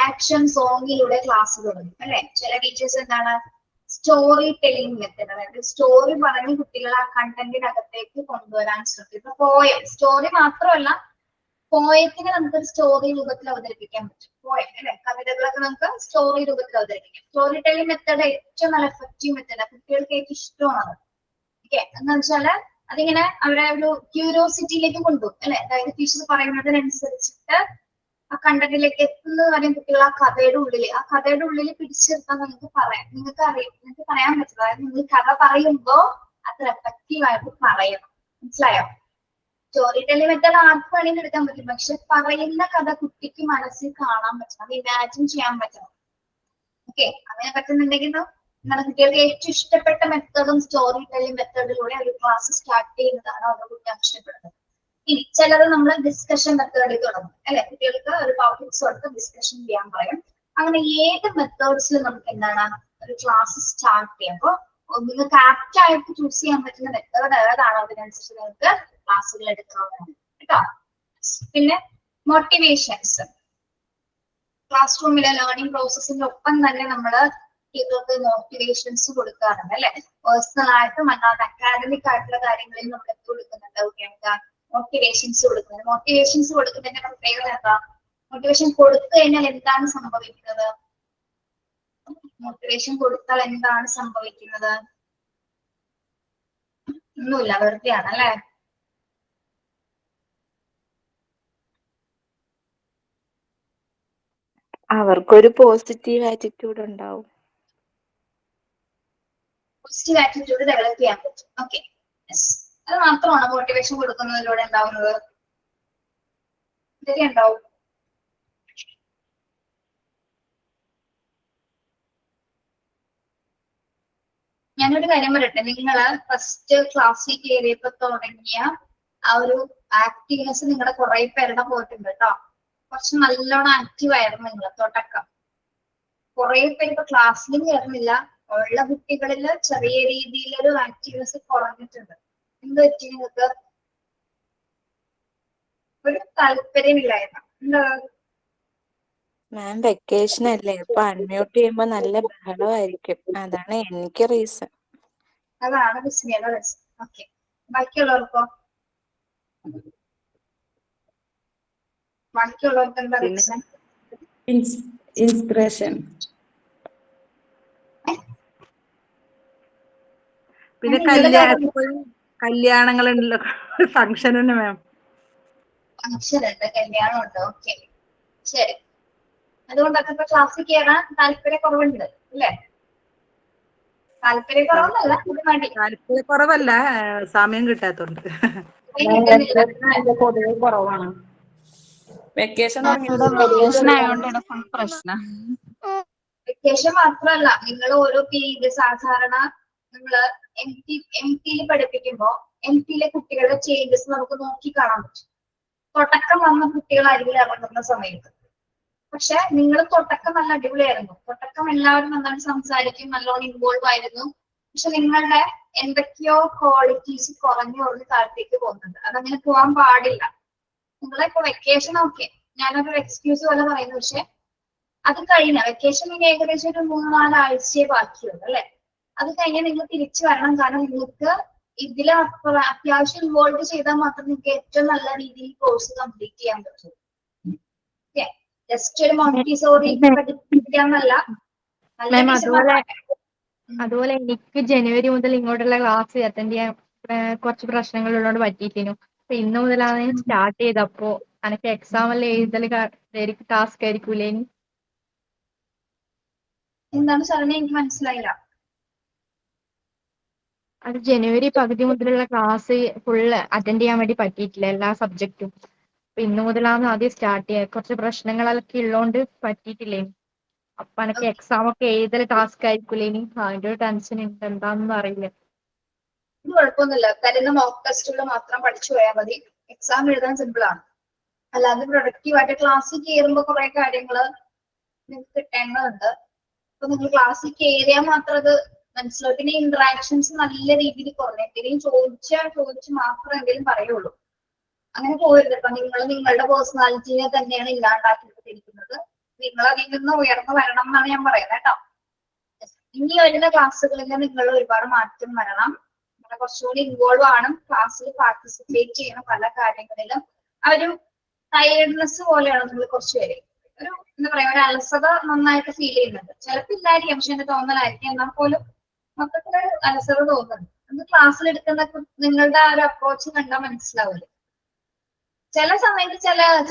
ആക്ഷൻ സോങ്ങിലൂടെ ക്ലാസ് തുടങ്ങും അല്ലെ? ചില ടീച്ചേഴ്സ് എന്താണ് സ്റ്റോറി ടെല്ലിംഗ് മെത്തേഡ്, അതായത് സ്റ്റോറി പറഞ്ഞ് കുട്ടികളെ ആ കണ്ടന്റിനകത്തേക്ക് കൊണ്ടുവരാൻ ശ്രമിക്കും. പോയം സ്റ്റോറി മാത്രമല്ല, പോയത്തിനെ നമുക്കൊരു സ്റ്റോറി രൂപത്തിൽ അവതരിപ്പിക്കാൻ പറ്റും. പോയം അല്ലെ? കവിതകളൊക്കെ നമുക്ക് സ്റ്റോറി രൂപത്തിൽ അവതരിപ്പിക്കാം. സ്റ്റോറി ടെല്ലിംഗ് മെത്തേഡ് ഏറ്റവും നല്ല എഫക്റ്റീവ് മെത്തേഡ്, കുട്ടികൾക്ക് ഏറ്റവും ഇഷ്ടമാണ്. ഓക്കെ, എന്ന് വെച്ചാല് അതിങ്ങനെ അവരെ ഒരു ക്യൂരിയോസിറ്റിയിലേക്ക് കൊണ്ടുപോകും അല്ലെ? അതായത് ടീച്ചർ പറയുന്നതിനനുസരിച്ചിട്ട് ആ കണ്ടന്റിലേക്ക് എത്തുന്നത് വരെയും കുട്ടികൾ ആ കഥയുടെ ഉള്ളിൽ പിടിച്ചെടുത്താൽ നിങ്ങൾക്ക് പറയാം. നിങ്ങൾക്ക് പറയാൻ പറ്റും. അതായത് നിങ്ങൾ കഥ പറയുമ്പോ അത്ര എഫക്റ്റീവ് ആയിട്ട് പറയണം. മനസ്സിലായോ? സ്റ്റോറി ടെല്ലിംഗ് മെത്തേഡ് ആർക്ക് വേണമെങ്കിൽ എടുക്കാൻ പറ്റും. പക്ഷെ പറയുന്ന കഥ കുട്ടിക്ക് മനസ്സിൽ കാണാൻ പറ്റണം, അത് ഇമാജിൻ ചെയ്യാൻ പറ്റണം. ഓക്കെ, അങ്ങനെ പറ്റുന്നുണ്ടെങ്കിൽ നിങ്ങളുടെ കുട്ടികൾക്ക് ഏറ്റവും ഇഷ്ടപ്പെട്ട മെത്തേഡും സ്റ്റോറി ടെല്ലിംഗ് മെത്തേഡിലൂടെ ഒരു ക്ലാസ് സ്റ്റാർട്ട് ചെയ്യുന്നതാണ് അവരുടെ കുട്ടി ഇഷ്ടപ്പെടുന്നത്. ഇനി ചിലത് നമ്മൾ ഡിസ്കഷൻ മെത്തേഡിൽ തുടങ്ങും അല്ലെ? കുട്ടികൾക്ക് ഒരു ടോപ്പിക്സ് കൊടുത്ത് ഡിസ്കഷൻ ചെയ്യാൻ പറയും. അങ്ങനെ ഏത് മെത്തേഡ്സിൽ നമുക്ക് എന്താണ് ഒരു ക്ലാസ് സ്റ്റാർട്ട് ചെയ്യാം. അപ്പൊ നിങ്ങൾക്ക് ആപ്റ്റ് ആയിട്ട് ചൂസ് ചെയ്യാൻ പറ്റുന്ന മെത്തേഡ് ഏതാണോ അതിനനുസരിച്ച് നിങ്ങൾക്ക് ക്ലാസ്സുകൾ എടുക്കാവുന്നതാണ് കേട്ടോ. പിന്നെ മോട്ടിവേഷൻസ്, ക്ലാസ് റൂമിലെ ലേണിംഗ് പ്രോസസ്സിന്റെ ഒപ്പം തന്നെ നമ്മള് കുട്ടികൾക്ക് മോട്ടിവേഷൻസ് കൊടുക്കാറുണ്ട് അല്ലെ? പേഴ്സണൽ ആയിട്ടും അല്ലാതെ അക്കാഡമിക് ആയിട്ടുള്ള കാര്യങ്ങളിൽ നമ്മൾ എത്തി കൊടുക്കുന്നുണ്ട് കുട്ടികൾക്ക് മോട്ടിവേഷൻസ് കൊടുക്കുന്നത്. മോട്ടിവേഷൻസ് കൊടുക്കുന്നതിന്റെ പ്രത്യേകത എന്താ? മോട്ടിവേഷൻ കൊടുത്തു കഴിഞ്ഞാൽ എന്താണ് സംഭവിക്കുന്നത്? മോട്ടിവേഷൻ കൊടുത്താൽ എന്താണ് സംഭവിക്കുന്നത്? ഒന്നുമില്ല, വെറുതെയാണ് അല്ലെ? അവർക്കൊരു പോസിറ്റീവ് ആറ്റിറ്റ്യൂഡ് ഉണ്ടാവും. പോസിറ്റീവ് ആറ്റിറ്റ്യൂഡ് ഡെവലപ്പ് ചെയ്യാൻ പറ്റും. ഓക്കെ, അത് മാത്രമാണ് മോട്ടിവേഷൻ കൊടുക്കുന്നതിലൂടെ ഉണ്ടാവുന്നത്. ഇതൊക്കെ ഉണ്ടാവും. ഞാനൊരു കാര്യം പറയട്ടെ, നിങ്ങള് ഫസ്റ്റ് ക്ലാസ്സിൽ കയറിയപ്പോ തുടങ്ങിയ ആ ഒരു ആക്റ്റീവ്നെസ് നിങ്ങളുടെ കുറെ പേരുടെ പോയിട്ടുണ്ട് കേട്ടോ. കുറച്ച് നല്ലോണം ആക്റ്റീവ് ആയിരുന്നു നിങ്ങൾ തുടക്കം. കുറെ പേര് ഇപ്പൊ ക്ലാസ്സിലും കയറുന്നില്ല. ഉള്ള കുട്ടികളിൽ ചെറിയ രീതിയിലൊരു ആക്റ്റീവ്നെസ് കുറഞ്ഞിട്ടുണ്ട്. എന്ത് പറ്റി? നിങ്ങൾക്ക് ഒരു താല്പര്യമില്ലായിരുന്നു. എന്താ? മാം വെക്കേഷൻ അല്ലേ, അപ്പൊ അൺമ്യൂട്ട് ചെയ്യുമ്പോ നല്ല ബഹളമായിരിക്കും. അതാണ് എനിക്ക് റീസൺ. അതാണ് ബിസ്മിയുടെ റീസൺ. ഓക്കെ, ബാക്കിയുള്ളവർക്കോ? ബാക്കിയുള്ളവർക്ക് എന്താ റീസൺ? ഇൻസ്പിറേഷൻ. പിന്നെ കല്യാണങ്ങളുണ്ടല്ലോ, ഫംഗ്ഷൻ ഉണ്ട് മാം. ഫംഗ്ഷൻ ഉണ്ട്, കല്യാണം ഉണ്ട്. ഓക്കെ, ശരി. അതുകൊണ്ടൊക്കെ ഇപ്പൊ ക്ലാസ്സിൽ കയറാൻ താല്പര്യക്കുറവുണ്ട് അല്ലേ? താല്പര്യക്കുറവല്ല, സമയം കിട്ടാത്തോണ്ട്. പൊതുവെ കുറവാണ്. വെക്കേഷൻ ആയതുകൊണ്ടാണ് ഫുൾ പ്രശ്നം. വെക്കേഷൻ മാത്രമല്ല, നിങ്ങൾ ഓരോ പീരീഡ് സാധാരണ നമ്മള് എം ടിയിൽ പഠിപ്പിക്കുമ്പോ എം ടിയിലെ കുട്ടികളുടെ ചേഞ്ചസ് നമുക്ക് നോക്കി കാണാൻ പറ്റും. തുടക്കം വന്ന കുട്ടികളായിരിക്കും ഇറങ്ങുന്ന സമയത്ത്. പക്ഷെ നിങ്ങൾ തുടക്കം നല്ല അടിപൊളിയായിരുന്നു. തുടക്കം എല്ലാവരും നന്നായി സംസാരിക്കും, നല്ലോണം ഇൻവോൾവ് ആയിരുന്നു. പക്ഷെ നിങ്ങളുടെ എന്തൊക്കെയോ ക്വാളിറ്റീസ് കുറഞ്ഞു കുറഞ്ഞ് താഴത്തേക്ക് പോകുന്നുണ്ട്. അതങ്ങനെ പോകാൻ പാടില്ല. നിങ്ങളെ ഇപ്പൊ വെക്കേഷൻ ഓക്കെ, ഞാനൊരു എക്സ്ക്യൂസ് പോലെ പറയുന്നു. പക്ഷെ അത് കഴിഞ്ഞ വെക്കേഷൻ ഏകദേശം ഒരു 3-4 ആഴ്ചയെ ബാക്കിയുള്ളൂ അല്ലെ? അത് കഴിഞ്ഞാൽ നിങ്ങൾ തിരിച്ചു വരണം. കാരണം നിങ്ങൾക്ക് ഇതിൽ അത്യാവശ്യം ഇൻവോൾവ് ചെയ്താൽ മാത്രം നിങ്ങൾക്ക് ഏറ്റവും നല്ല രീതിയിൽ കോഴ്സ് കംപ്ലീറ്റ് ചെയ്യാൻ പറ്റും. ഓക്കെ, ജസ്റ്റ് ഒരു മോണ്ടിസോറി പഠിപ്പിക്കാന്നല്ല, നല്ല മാം ടീച്ചർമാർ. അതുപോലെ എനിക്ക് ജനുവരി മുതൽ ഇങ്ങോട്ടുള്ള ക്ലാസ് അറ്റൻഡ് ചെയ്യാൻ കുറച്ച് പ്രശ്നങ്ങൾ ഉള്ളതുകൊണ്ട് പറ്റിയിട്ടില്ല. അപ്പൊ ഇന്ന് മുതലാണ് ഞാൻ സ്റ്റാർട്ട് ചെയ്തപ്പോ എനിക്ക് എക്സാം എല്ലാം എഴുതൽ ടാസ്ക് ആയിരിക്കൂലേ? എന്താണ് സാറിന് എനിക്ക് മനസ്സിലായില്ല. അത് ജനുവരി പകുതി മുതലുള്ള ക്ലാസ് ഫുള്ള് അറ്റൻഡ് ചെയ്യാൻ വേണ്ടി പറ്റിയിട്ടില്ല, എല്ലാ സബ്ജക്റ്റും. അപ്പൊ ഇന്ന് മുതലാണ് ആദ്യം സ്റ്റാർട്ട് ചെയ്യുക. കുറച്ച് പ്രശ്നങ്ങളൊക്കെ ഉള്ളതുകൊണ്ട് പറ്റിയിട്ടില്ലേ. അപ്പൊ എനിക്ക് എക്സാം ഒക്കെ എഴുതൽ ടാസ്ക് ആയിരിക്കൂലേ? അതിന്റെ ഒരു ടെൻഷൻ ഉണ്ട്, എന്താണെന്ന് അറിയില്ല. ഇത് കുഴപ്പമൊന്നുമില്ല, തരുന്ന മോക്ക് ടെസ്റ്റുകൾ മാത്രം പഠിച്ചു പോയാൽ മതി. എക്സാം എഴുതാൻ സിമ്പിൾ ആണ്. അല്ലാതെ പ്രൊഡക്റ്റീവായിട്ട് ക്ലാസ്സിൽ കയറുമ്പോൾ കുറെ കാര്യങ്ങൾ നിങ്ങൾക്ക് കിട്ടേണ്ടതുണ്ട്. അപ്പൊ നിങ്ങൾ ക്ലാസ്സിൽ കയറിയാൽ മാത്രം അത് മനസ്സിലാവും. പിന്നെ ഇന്ററാക്ഷൻസ് നല്ല രീതിയിൽ കുറഞ്ഞു. എന്തെങ്കിലും ചോദിച്ച് മാത്രം എന്തെങ്കിലും പറയുള്ളൂ. അങ്ങനെ പോരുത്. അപ്പൊ നിങ്ങൾ നിങ്ങളുടെ പേഴ്സണാലിറ്റിനെ തന്നെയാണ് ഇല്ലാണ്ടാക്കിയിരിക്കുന്നത്. നിങ്ങൾ അതിൽ നിന്ന് ഉയർന്നു വരണം എന്നാണ് ഞാൻ പറയുന്നത് കേട്ടോ. ഇനി വരുന്ന ക്ലാസ്സുകളിൽ നിങ്ങൾ ഒരുപാട് മാറ്റം വരണം. നിങ്ങൾ കുറച്ചുകൂടി ഇൻവോൾവ് ആണ്, ക്ലാസ്സിൽ പാർട്ടിസിപ്പേറ്റ് ചെയ്യണം. പല കാര്യങ്ങളിലും ആ ഒരു ടയർഡ്നെസ് പോലെയാണ് നിങ്ങൾ കുറച്ച് പേര് ഒരു എന്താ പറയാ ഒരു അലസത നന്നായിട്ട് ഫീൽ ചെയ്യുന്നുണ്ട്. ചിലപ്പോൾ ഇല്ലായിരിക്കും, പക്ഷെ എന്റെ തോന്നലായിരിക്കും. എന്നാൽ പോലും മൊത്തത്തിലൊരു അലസത തോന്നുന്നുണ്ട്. അത് ക്ലാസ്സിൽ എടുക്കുന്ന നിങ്ങളുടെ ആ ഒരു അപ്രോച്ച് കണ്ടാൽ മനസ്സിലാവില്ല. ചില സമയത്ത്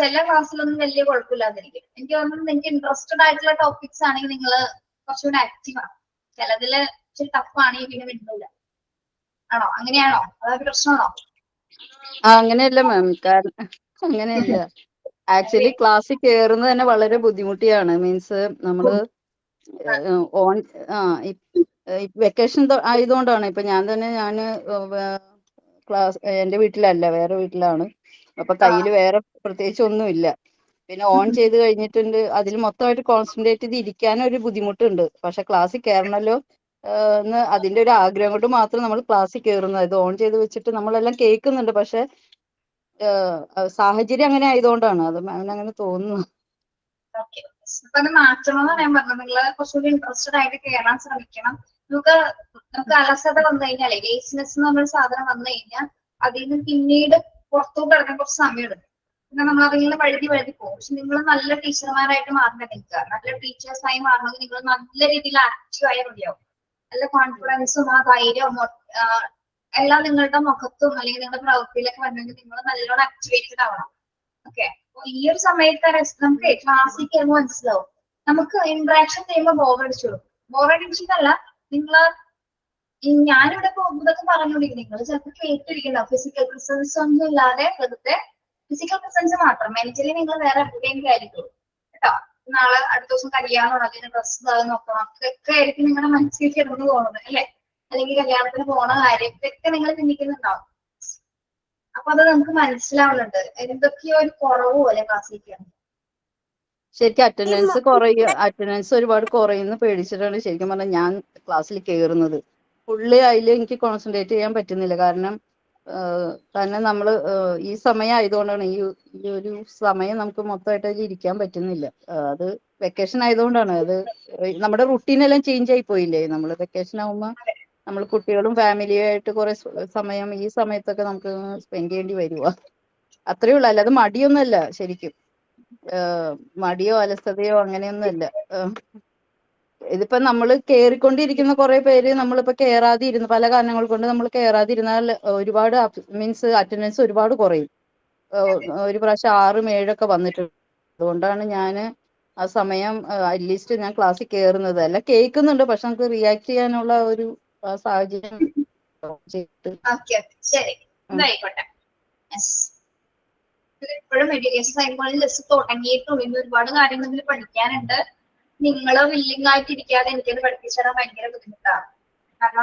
ചില ക്ലാസ്സിലൊന്നും വലിയ കുഴപ്പമില്ലാതിരിക്കും. എനിക്ക് തോന്നുന്നു നിങ്ങൾക്ക് ഇൻട്രസ്റ്റഡ് ആയിട്ടുള്ള ടോപ്പിക്സ് ആണെങ്കിൽ നിങ്ങൾ കുറച്ചുകൂടി ആക്റ്റീവ് ആണ്. ചിലതില് ഇച്ചിരി ടഫ് ആണെങ്കിൽ പിന്നെ വിടില്ല. ആണോ? അങ്ങനെയാണോ? അതൊരു പ്രശ്നമാണോ? അങ്ങനെയല്ല മാം, കാരണം അങ്ങനെയല്ല. ആക്ച്വലി ക്ലാസ്സിൽ കയറുന്നത് തന്നെ വളരെ ബുദ്ധിമുട്ടിയാണ്. മീൻസ് നമ്മള് ഓൺ വെക്കേഷൻ ആയതുകൊണ്ടാണ്. ഇപ്പൊ ഞാൻ ക്ലാസ് എന്റെ വീട്ടിലല്ല, വേറെ വീട്ടിലാണ്. അപ്പൊ കയ്യിൽ വേറെ പ്രത്യേകിച്ച് ഒന്നുമില്ല. പിന്നെ ഓൺ ചെയ്ത് കഴിഞ്ഞിട്ടുണ്ട്, അതിൽ മൊത്തമായിട്ട് കോൺസെൻട്രേറ്റ് ചെയ്ത് ഇരിക്കാനും ഒരു ബുദ്ധിമുട്ടുണ്ട്. പക്ഷെ ക്ലാസ്സിൽ കയറണല്ലോ എന്ന് അതിന്റെ ഒരു ആഗ്രഹം കൊണ്ട് മാത്രം നമ്മൾ ക്ലാസ്സിൽ കയറുന്നത്. ഇത് ഓൺ ചെയ്ത് വെച്ചിട്ട് നമ്മളെല്ലാം കേൾക്കുന്നുണ്ട്, പക്ഷെ സാഹചര്യം അങ്ങനെ ആയതുകൊണ്ടാണ് അത് മാമിന് അങ്ങനെ തോന്നുന്നു. ഓക്കെ, അപ്പൊ അത് മാറ്റണമെന്നാണ് ഞാൻ പറഞ്ഞത്. നിങ്ങൾ കുറച്ചുകൂടി ഇൻട്രസ്റ്റഡ് ആയിട്ട് കയറാൻ ശ്രമിക്കണം. നമുക്ക് അലസത വന്നു കഴിഞ്ഞാലേ, ലേസിനെസ് എന്ന് പറഞ്ഞൊരു സാധനം വന്നു കഴിഞ്ഞാൽ അതിൽ നിന്ന് പിന്നീട് പുറത്തോട്ട് ഇറങ്ങാൻ കുറച്ച് സമയം എടുക്കും. പിന്നെ നമ്മൾ അതിങ്ങനെ വഴുതി പോകും. പക്ഷെ നിങ്ങൾ നല്ല ടീച്ചർമാരായിട്ട് മാറണം. നിൽക്കുക നല്ല ടീച്ചേഴ്സായി മാറണമെങ്കിൽ നിങ്ങൾ നല്ല രീതിയിൽ ആക്റ്റീവ് ആയാൽ മതിയാവും. നല്ല കോൺഫിഡൻസും ആ ധൈര്യവും എല്ലാം നിങ്ങളുടെ മുഖത്തും അല്ലെങ്കിൽ നിങ്ങളുടെ പ്രവൃത്തിയിലൊക്കെ വരണമെങ്കിൽ നിങ്ങൾ നല്ലോണം ആക്ടിവേറ്റഡ് ആവണം. ഓക്കെ, ഈ ഒരു സമയത്ത് നമുക്ക് ക്ലാസ്സിൽ കയറുമ്പോൾ മനസ്സിലാവും. നമുക്ക് ഇന്ററാക്ഷൻ ചെയ്യുമ്പോൾ ബോറടിച്ചിട്ടല്ല, നിങ്ങള് ഞാനിവിടെ ഇതൊക്കെ പറഞ്ഞോണ്ടിരിക്കും. നിങ്ങൾ ചിലപ്പോൾ കേട്ടിരിക്കണ്ടാവും. ഫിസിക്കൽ പ്രസൻസ് ഒന്നും ഇല്ലാതെ വെറുതെ ഫിസിക്കൽ പ്രസൻസ് മാത്രം. മെന്റലി നിങ്ങൾ വേറെ എവിടെയെങ്കിലും ആയിരിക്കും കേട്ടോ. നാളെ അടുത്ത ദിവസം കല്യാണമാണ്, അതിന് ഡ്രസ്സ് നോക്കണം, ഒക്കെ ആയിരിക്കും നിങ്ങളുടെ മനസ്സിൽ കിടന്നു പോകുന്നത് അല്ലെ? അല്ലെങ്കിൽ കല്യാണത്തിന് പോണ കാര്യം ഇതൊക്കെ നിങ്ങൾ ചിന്തിക്കുന്നുണ്ടാവും. അപ്പൊ അത് നമുക്ക് മനസ്സിലാവുന്നുണ്ട്. എന്തൊക്കെയോ ഒരു കുറവ് പോലെ ക്ലാസ്സിലേക്കാണ്. ശരിക്കും അറ്റൻഡൻസ് ഒരുപാട് കുറയുന്ന പേടിച്ചിട്ടാണ് ശരിക്കും പറഞ്ഞാൽ ഞാൻ ക്ലാസ്സിൽ കയറുന്നത്. ഫുള്ളി അതിൽ എനിക്ക് കോൺസെൻട്രേറ്റ് ചെയ്യാൻ പറ്റുന്നില്ല. കാരണം നമ്മൾ ഈ സമയം ആയതുകൊണ്ടാണ്, ഈ ഒരു സമയം നമുക്ക് മൊത്തമായിട്ട് അതിൽ ഇരിക്കാൻ പറ്റുന്നില്ല. അത് വെക്കേഷൻ ആയതുകൊണ്ടാണ്. അത് നമ്മുടെ റുട്ടീനെല്ലാം ചേഞ്ച് ആയി പോയില്ലേ. നമ്മൾ വെക്കേഷൻ ആകുമ്പോൾ നമ്മൾ കുട്ടികളും ഫാമിലിയും ആയിട്ട് കുറെ സമയം ഈ സമയത്തൊക്കെ നമുക്ക് സ്പെൻഡ് ചെയ്യേണ്ടി വരുക. അത്രയേ ഉള്ളൂ. അല്ലാതെ മടിയൊന്നുമല്ല ശരിക്കും. മടിയോ അലസതയോ അങ്ങനെയൊന്നുമല്ല. ഇതിപ്പോ നമ്മൾ കേറിക്കൊണ്ടിരിക്കുന്ന കുറെ പേര് നമ്മളിപ്പോ കേറാതിരുന്നു, പല കാരണങ്ങൾ കൊണ്ട് നമ്മൾ കേറാതിരുന്നാൽ ഒരുപാട് മീൻസ് അറ്റൻഡൻസ് ഒരുപാട് കുറയും. ഒരു പ്രാവശ്യം 6, 7 വന്നിട്ടുണ്ട്. അതുകൊണ്ടാണ് ഞാൻ ആ സമയം അറ്റ്ലീസ്റ്റ് ഞാൻ ക്ലാസ്സിൽ കയറുന്നത്. അല്ല കേൾക്കുന്നുണ്ട്, പക്ഷെ നമുക്ക് റിയാക്ട് ചെയ്യാനുള്ള ഒരു സാഹചര്യം ശരി, ഇതായിക്കോട്ടെ. ഇപ്പോഴും എഡ്യൂക്കേഷൻ സൈക്കോളജി ജസ്റ്റ് തുടങ്ങിയിട്ടുള്ളൂ. ഇനി ഒരുപാട് കാര്യങ്ങൾ ഇതിൽ പഠിക്കാനുണ്ട്. നിങ്ങൾ വില്ലിംഗ് ആയിട്ടിരിക്കാതെ എനിക്കത് പഠിപ്പിച്ചു തരാൻ ഭയങ്കര ബുദ്ധിമുട്ടാണ്.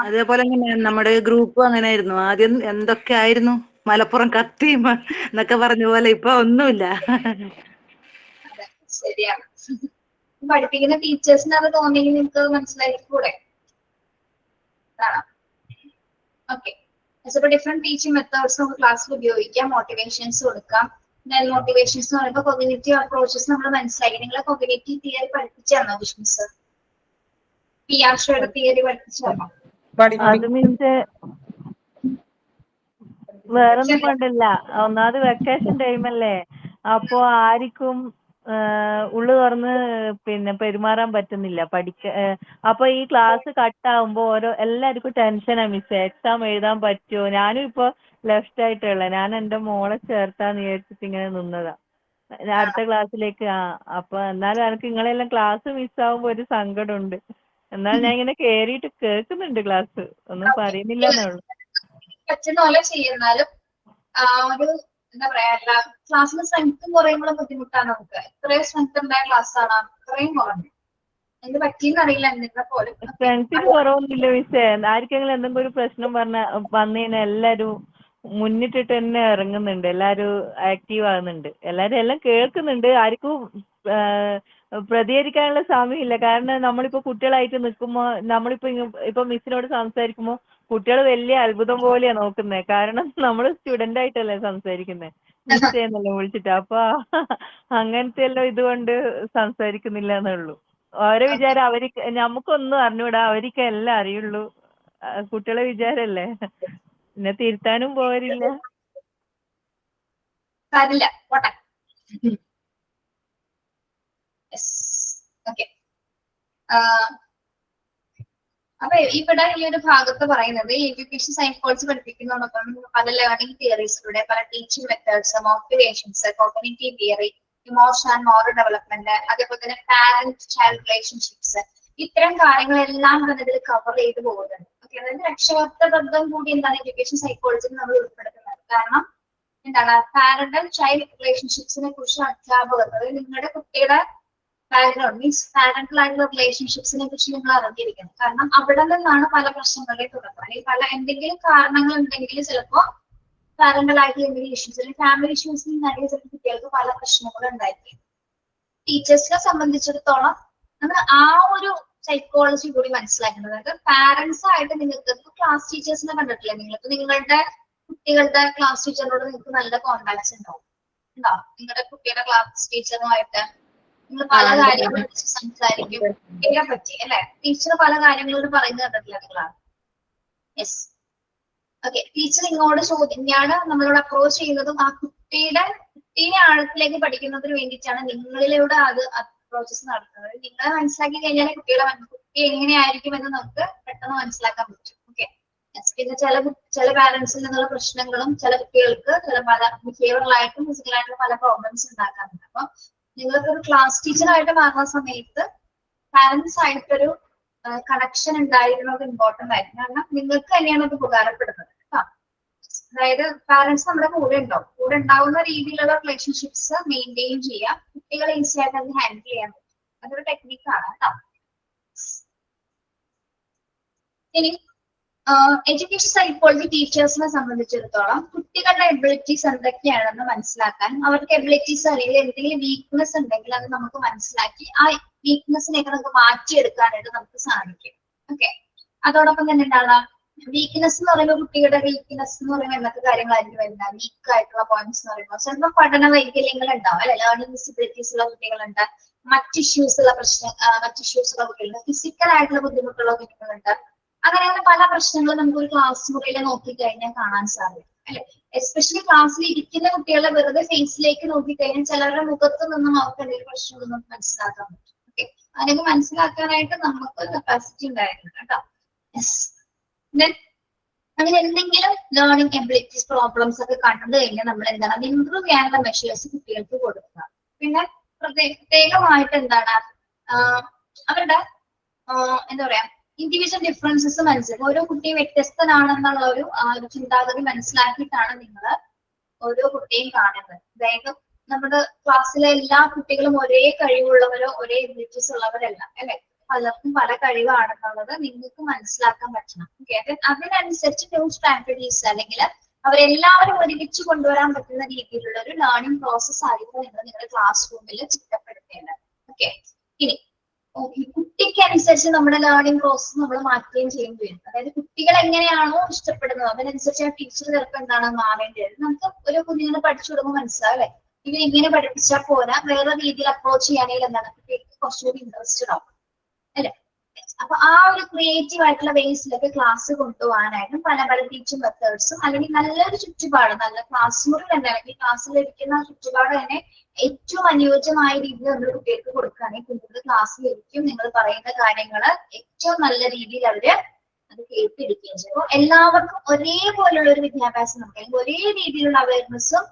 അതേപോലെ തന്നെ നമ്മുടെ ഗ്രൂപ്പും അങ്ങനെ ആയിരുന്നു. ആദ്യം എന്തൊക്കെ ആയിരുന്നു, മലപ്പുറം കത്തി എന്നൊക്കെ പറഞ്ഞ പോലെ ഇപ്പൊ ഒന്നുമില്ല. അതെ, ശരിയാണ്. പഠിപ്പിക്കുന്ന ടീച്ചേഴ്സിന് അത് തോന്നിയെങ്കിൽ നിങ്ങൾക്ക് മനസ്സിലായിക്കൂടെ? ഓക്കെ, ഇപ്പൊ ഡിഫറെന്റ് ടീച്ചിങ് മെത്തേഡ്സ് നമുക്ക് ക്ലാസ്സിൽ ഉപയോഗിക്കാം. മോട്ടിവേഷൻസ് കൊടുക്കാം. മോട്ടിവേഷൻസ് എന്ന് പറയുമ്പോൾ കോഗ്നിറ്റീവ് അപ്രോച്ചസ് നമ്മൾ മനസ്സിലാക്കി. നിങ്ങളെ കോഗ്നിറ്റീവ് തിയറി പഠിപ്പിച്ചാണോ ബിഷ്മിസ്? പിയാഷോയുടെ തിയറി പഠിപ്പിച്ചാണോ? അത് മീൻസ് വേറൊന്നും കൊണ്ടല്ല, ഒന്നാമത് വെക്കേഷൻ ടൈമല്ലേ, അപ്പൊ ആർക്കും ഉള്ളു തുറന്ന് പിന്നെ പെരുമാറാൻ പറ്റുന്നില്ല. അപ്പൊ ഈ ക്ലാസ് കട്ടാവുമ്പോ എല്ലാവർക്കും ടെൻഷനാ മിസ്സേ, എക്സാം എഴുതാൻ പറ്റുമോ. ഞാനും ഇപ്പൊ ലെഫ്റ്റ് ആയിട്ടുള്ള, ഞാൻ എന്റെ മോളെ ചേർത്താന്ന് വിചാരിച്ചിട്ട് ഇങ്ങനെ നിന്നതാ അടുത്ത ക്ലാസ്സിലേക്ക്. അപ്പൊ എന്നാലും എനിക്ക് നിങ്ങളെല്ലാം ക്ലാസ് മിസ്സാവുമ്പോ ഒരു സങ്കടമുണ്ട്. എന്നാലും ഞാൻ ഇങ്ങനെ കേറിയിട്ട് കേൾക്കുന്നുണ്ട് ക്ലാസ്, ഒന്നും പറയുന്നില്ല എന്നുള്ളു. പറ്റുന്ന പോലെ ചെയ്യുന്നാലും ഒരു എന്താ പറയാ, ക്ലാസ്സിൽ സ്ട്രെങ്ത്തും കുറയുമ്പോഴും ബുദ്ധിമുട്ടാണ് നമുക്ക്. ഇത്രയും സ്ട്രെങ്ത് ഉണ്ടായ ക്ലാസ് ആണ്, ഇത്രയും കുറഞ്ഞു. എന്ത് പറ്റിയെന്ന് അറിയില്ല എന്നിട്ട് പോലും. സ്ട്രെങ്ത്തിന് കുറവൊന്നുമില്ല മിസ്സേ. ആർക്കെങ്കിലും എന്തെങ്കിലും ഒരു പ്രശ്നം വന്നു കഴിഞ്ഞാൽ എല്ലാരും മുന്നിട്ടിട്ട് തന്നെ ഇറങ്ങുന്നുണ്ട്, എല്ലാരും ആക്റ്റീവ് ആകുന്നുണ്ട്, എല്ലാരും എല്ലാം കേൾക്കുന്നുണ്ട്. ആർക്കും പ്രതികരിക്കാനുള്ള സമയമില്ല. കാരണം നമ്മളിപ്പോ കുട്ടികളായിട്ട് നിൽക്കുമ്പോ ഇപ്പൊ മിസ്സിനോട് സംസാരിക്കുമ്പോ കുട്ടികൾ വലിയ അത്ഭുതം പോലെയാ നോക്കുന്നത്. കാരണം നമ്മൾ സ്റ്റുഡന്റ് ആയിട്ടല്ലേ സംസാരിക്കുന്നത്, മിസ് എന്നല്ലേ വിളിച്ചിട്ട്. അപ്പൊ അങ്ങനത്തെ എല്ലാം ഇതുകൊണ്ട് സംസാരിക്കുന്നില്ല എന്നുള്ളൂ. ഓരോ വിചാരം നമുക്കൊന്നും അറിഞ്ഞൂടാ, അവർക്ക് എല്ലാം അറിയുള്ളൂ. കുട്ടികളെ വിചാരല്ലേ, പിന്നെ തിരുത്താനും പോരില്ല. കാര്യമില്ല, പോട്ടെ. ഓക്കെ, അപ്പൊ ഇവിടെ ഈ ഒരു ഭാഗത്ത് പറയുന്നത് എഡ്യൂക്കേഷൻ സൈക്കോളജി പഠിപ്പിക്കുന്നതോടൊപ്പം പല ലേണിംഗ് തിയറീസിലൂടെ പല teaching methods, motivations, cognitive theory, emotion and moral development, അതേപോലെ തന്നെ പാരന്റ് ചൈൽഡ് റിലേഷൻഷിപ്സ്, ഇത്തരം കാര്യങ്ങളെല്ലാം ഇതിൽ കവർ ചെയ്ത് പോകുന്നുണ്ട്. ഓക്കെ, അതായത് രക്ഷകർത്ത ബന്ധം കൂടി എന്താണ് എഡ്യൂക്കേഷൻ സൈക്കോളജിയിൽ നമ്മൾ ഉൾപ്പെടുത്തുന്നത്. കാരണം എന്താണ്, പാരന്റൽ ചൈൽഡ് റിലേഷൻഷിപ്സിനെ കുറിച്ച് അധ്യാപകർ, അതായത് നിങ്ങളുടെ കുട്ടിയുടെ ബാക്ക്ഗ്രൗണ്ട് മീൻസ് പാരന്റൽ ആയിട്ടുള്ള റിലേഷൻഷിപ്സിനെ കുറിച്ച് നിങ്ങൾ അറിഞ്ഞിരിക്കണം. കാരണം അവിടെ നിന്നാണ് പല പ്രശ്നങ്ങളുടെയും തുടക്കം. അല്ലെങ്കിൽ എന്തെങ്കിലും കാരണങ്ങൾ ഉണ്ടെങ്കിൽ ചിലപ്പോ പാരന്റൽ ആയിട്ടുള്ള എന്തെങ്കിലും ഇഷ്യൂസ് അല്ലെങ്കിൽ ഫാമിലി ഇഷ്യൂസിൽ നിന്നാണെങ്കിൽ ചിലപ്പോൾ കുട്ടികൾക്ക് പല പ്രശ്നങ്ങളും ഉണ്ടായിരിക്കും. ടീച്ചേഴ്സിനെ സംബന്ധിച്ചിടത്തോളം നമ്മൾ ആ ഒരു സൈക്കോളജി കൂടി മനസ്സിലാക്കുന്നത്. അതായത് പാരന്റ്സ് ആയിട്ട് നിങ്ങൾക്ക് ക്ലാസ് ടീച്ചേഴ്സിനെ കണ്ടിട്ടില്ലേ, നിങ്ങൾക്ക് നിങ്ങളുടെ കുട്ടികളുടെ ക്ലാസ് ടീച്ചറിനോട് നിങ്ങൾക്ക് നല്ല കോണ്ടാക്ട്സ് ഉണ്ടാവും. നിങ്ങളുടെ കുട്ടിയുടെ ക്ലാസ് ടീച്ചറുമായിട്ട് നിങ്ങൾ പല കാര്യങ്ങളെ കുറിച്ച് സംസാരിക്കും. ഇതിനെ പറ്റി അല്ലെ, ടീച്ചർ പല കാര്യങ്ങളോട് പറയുന്നത് കണ്ടിട്ടില്ല നിങ്ങളാണ്. Yes, okay. ടീച്ചർ ഇങ്ങോട്ട് ചോദ്യമാണ് നമ്മളോട് അപ്രോച്ച് ചെയ്യുന്നതും ആ കുട്ടീനെ ആഴത്തിലേക്ക് പഠിക്കുന്നതിന് വേണ്ടിയിട്ടാണ് നിങ്ങളിലൂടെ അത് പ്രോസസ് നടത്തുന്നത്. നിങ്ങളെ മനസ്സിലാക്കി കഴിഞ്ഞാൽ കുട്ടി എങ്ങനെയായിരിക്കും എന്ന് നമുക്ക് പെട്ടെന്ന് മനസ്സിലാക്കാൻ പറ്റും. ഓക്കെ, പിന്നെ ചില പാരന്റ്സിൽ നിന്നുള്ള പ്രശ്നങ്ങളും ചില കുട്ടികൾക്ക് പല ബിഹേവിയറലായിട്ടും ഫിസിക്കലായിട്ടും പല പ്രോബ്ലംസ് ഉണ്ടാക്കാറുണ്ട്. അപ്പൊ നിങ്ങൾക്ക് ഒരു ക്ലാസ് ടീച്ചറായിട്ട് മാറുന്ന സമയത്ത് പാരന്റ്സ് ആയിട്ടൊരു കണക്ഷൻ ഉണ്ടായിരുന്നത് ഇമ്പോർട്ടന്റ് ആയിരിക്കും. കാരണം നിങ്ങൾക്ക് തന്നെയാണ് അത് ഉപകാരപ്പെടുന്നത്. അതായത് പാരന്റ്സ് നമ്മുടെ കൂടെ ഉണ്ടാവും. കൂടെ ഉണ്ടാവുന്ന രീതിയിലുള്ള റിലേഷൻഷിപ്സ് മെയിൻറ്റെയിൻ ചെയ്യാം, കുട്ടികളെ ഈസി ആയിട്ട് അത് ഹാൻഡിൽ ചെയ്യാൻ പറ്റും. അതൊരു ടെക്നിക്കാണ് കേട്ടോ. ഇനി എഡ്യൂക്കേഷൻ സൈക്കോളജി ടീച്ചേഴ്സിനെ സംബന്ധിച്ചിടത്തോളം കുട്ടികളുടെ എബിലിറ്റീസ് എന്തൊക്കെയാണെന്ന് മനസ്സിലാക്കാൻ, അവർക്ക് എബിലിറ്റീസ് അല്ലെങ്കിൽ എന്തെങ്കിലും വീക്ക്നെസ് ഉണ്ടെങ്കിൽ അത് നമുക്ക് മനസ്സിലാക്കി ആ വീക്ക്നെസ്സിനെയൊക്കെ നമുക്ക് മാറ്റിയെടുക്കാനായിട്ട് നമുക്ക് സാധിക്കും. ഓക്കെ, അതോടൊപ്പം തന്നെ എന്താണ് വീക്ക്നെസ് എന്ന് പറയുമ്പോൾ കുട്ടിയുടെ വീക്ക്നെസ് എന്ന് പറയുമ്പോൾ എന്തൊക്കെ കാര്യങ്ങളായിരിക്കും വരുന്നത്. വീക്ക് ആയിട്ടുള്ള പോയിന്റ്സ് എന്ന് പറയുമ്പോൾ ചിലപ്പോൾ പഠന വൈകല്യങ്ങൾ ഉണ്ടാവും അല്ലെ, ലേണിംഗ് ഡിസബിലിറ്റീസ് ഉള്ള കുട്ടികളുണ്ട്, മറ്റ് ഇഷ്യൂസ് ഉള്ള കുട്ടികളുണ്ട്, ഫിസിക്കൽ ആയിട്ടുള്ള ബുദ്ധിമുട്ടുള്ള കുട്ടികളുണ്ട്. അങ്ങനെ പല പ്രശ്നങ്ങളും നമുക്ക് ഒരു ക്ലാസ് മുറിയിൽ നോക്കിക്കഴിഞ്ഞാൽ കാണാൻ സാധിക്കും അല്ലെ. എസ്പെഷ്യലി ക്ലാസ്സിൽ ഇരിക്കുന്ന കുട്ടികളെ വെറുതെ ഫേസിലേക്ക് നോക്കിക്കഴിഞ്ഞാൽ ചിലരുടെ മുഖത്ത് നിന്നും അവർക്ക് എന്തെങ്കിലും പ്രശ്നങ്ങൾ നമുക്ക് മനസ്സിലാക്കാൻ പറ്റും. ഓക്കെ, അതിനൊക്കെ മനസ്സിലാക്കാനായിട്ട് നമുക്ക് കപ്പാസിറ്റി ഉണ്ടായിരുന്നു കേട്ടോ. അങ്ങനെ എന്തെങ്കിലും ലേണിംഗ് എബിലിറ്റീസ് പ്രോബ്ലംസ് ഒക്കെ കണ്ടു കഴിഞ്ഞാൽ നമ്മൾ എന്താണ് അത് ഇംപ്രൂവ് ചെയ്യാനുള്ള മെഷേഴ്സ് കുട്ടികൾക്ക് കൊടുക്കുക. പിന്നെ പ്രത്യേകമായിട്ട് എന്താണ് അവരുടെ എന്താ പറയാ ഇൻഡിവിജ്വൽ ഡിഫറൻസസ് മനസ്സിലാക്കുക. ഓരോ കുട്ടിയും വ്യത്യസ്തനാണെന്നുള്ള ഒരു ചിന്താഗതി മനസ്സിലാക്കിയിട്ടാണ് നിങ്ങൾ ഓരോ കുട്ടിയും കാണുന്നത്. അതായത് നമ്മുടെ ക്ലാസ്സിലെ എല്ലാ കുട്ടികളും ഒരേ കഴിവുള്ളവരോ ഒരേ എബിലിറ്റീസ് ഉള്ളവരല്ല അല്ലെ, പലർക്കും പല കഴിവാണെന്നുള്ളത് നിങ്ങൾക്ക് മനസ്സിലാക്കാൻ പറ്റണം. ഓക്കെ, അതിനനുസരിച്ച് ന്യൂ സ്ട്രാറ്റജീസ് അല്ലെങ്കിൽ അവരെല്ലാവരും ഒരുമിച്ച് കൊണ്ടുവരാൻ പറ്റുന്ന രീതിയിലുള്ള ഒരു ലേണിംഗ് പ്രോസസ് ആയിരിക്കും നിങ്ങൾ നിങ്ങളുടെ ക്ലാസ് റൂമിൽ ചിട്ടപ്പെടുത്തേണ്ടത്. ഓക്കെ, ഇനി കുട്ടിക്ക് അനുസരിച്ച് നമ്മുടെ ലേണിംഗ് പ്രോസസ് നമ്മൾ മാറ്റുകയും ചെയ്യേണ്ടി വരും. അതായത് കുട്ടികൾ എങ്ങനെയാണോ ഇഷ്ടപ്പെടുന്നത് അതിനനുസരിച്ച് ആ ടീച്ചർ ചിലപ്പോൾ എന്താണ് മാറേണ്ടി വരും. നമുക്ക് ഒരു കുഞ്ഞിനെ പഠിച്ചു കൊടുക്കുമ്പോൾ മനസ്സിലാവും അല്ലെ, ഇങ്ങനെ പഠിപ്പിച്ചാൽ പോരാ, വേറെ രീതിയിൽ അപ്രോച്ച് ചെയ്യാണെങ്കിൽ എന്താണ് കുട്ടിക്ക് കുറച്ചുകൂടി ഇൻട്രസ്റ്റഡ് ആവും അല്ലെ. അപ്പൊ ആ ഒരു ക്രിയേറ്റീവ് ആയിട്ടുള്ള വേസിലൊക്കെ ക്ലാസ് കൊണ്ടുപോകാനായിട്ട് പല പല ടീച്ചിങ് മെത്തേഡ്സും അല്ലെങ്കിൽ നല്ലൊരു ചുറ്റുപാട്, നല്ല ക്ലാസ് മുറി തന്നെ അല്ലെങ്കിൽ ക്ലാസ്സിലിരിക്കുന്ന ചുറ്റുപാട് തന്നെ ഏറ്റവും അനുയോജ്യമായ രീതിയിൽ നമ്മൾ കുട്ടികൾക്ക് കൊടുക്കുകയാണെങ്കിൽ കുട്ടികളുടെ ക്ലാസ് ലഭിക്കും. നിങ്ങൾ പറയുന്ന കാര്യങ്ങൾ ഏറ്റവും നല്ല രീതിയിൽ അവര് അത് കേട്ടിരിക്കുകയും ചെയ്യും. അപ്പോൾ എല്ലാവർക്കും ഒരേപോലുള്ള ഒരു വിദ്യാഭ്യാസം നമുക്ക് അല്ലെങ്കിൽ ഒരേ രീതിയിലുള്ള അവയർനെസ്സും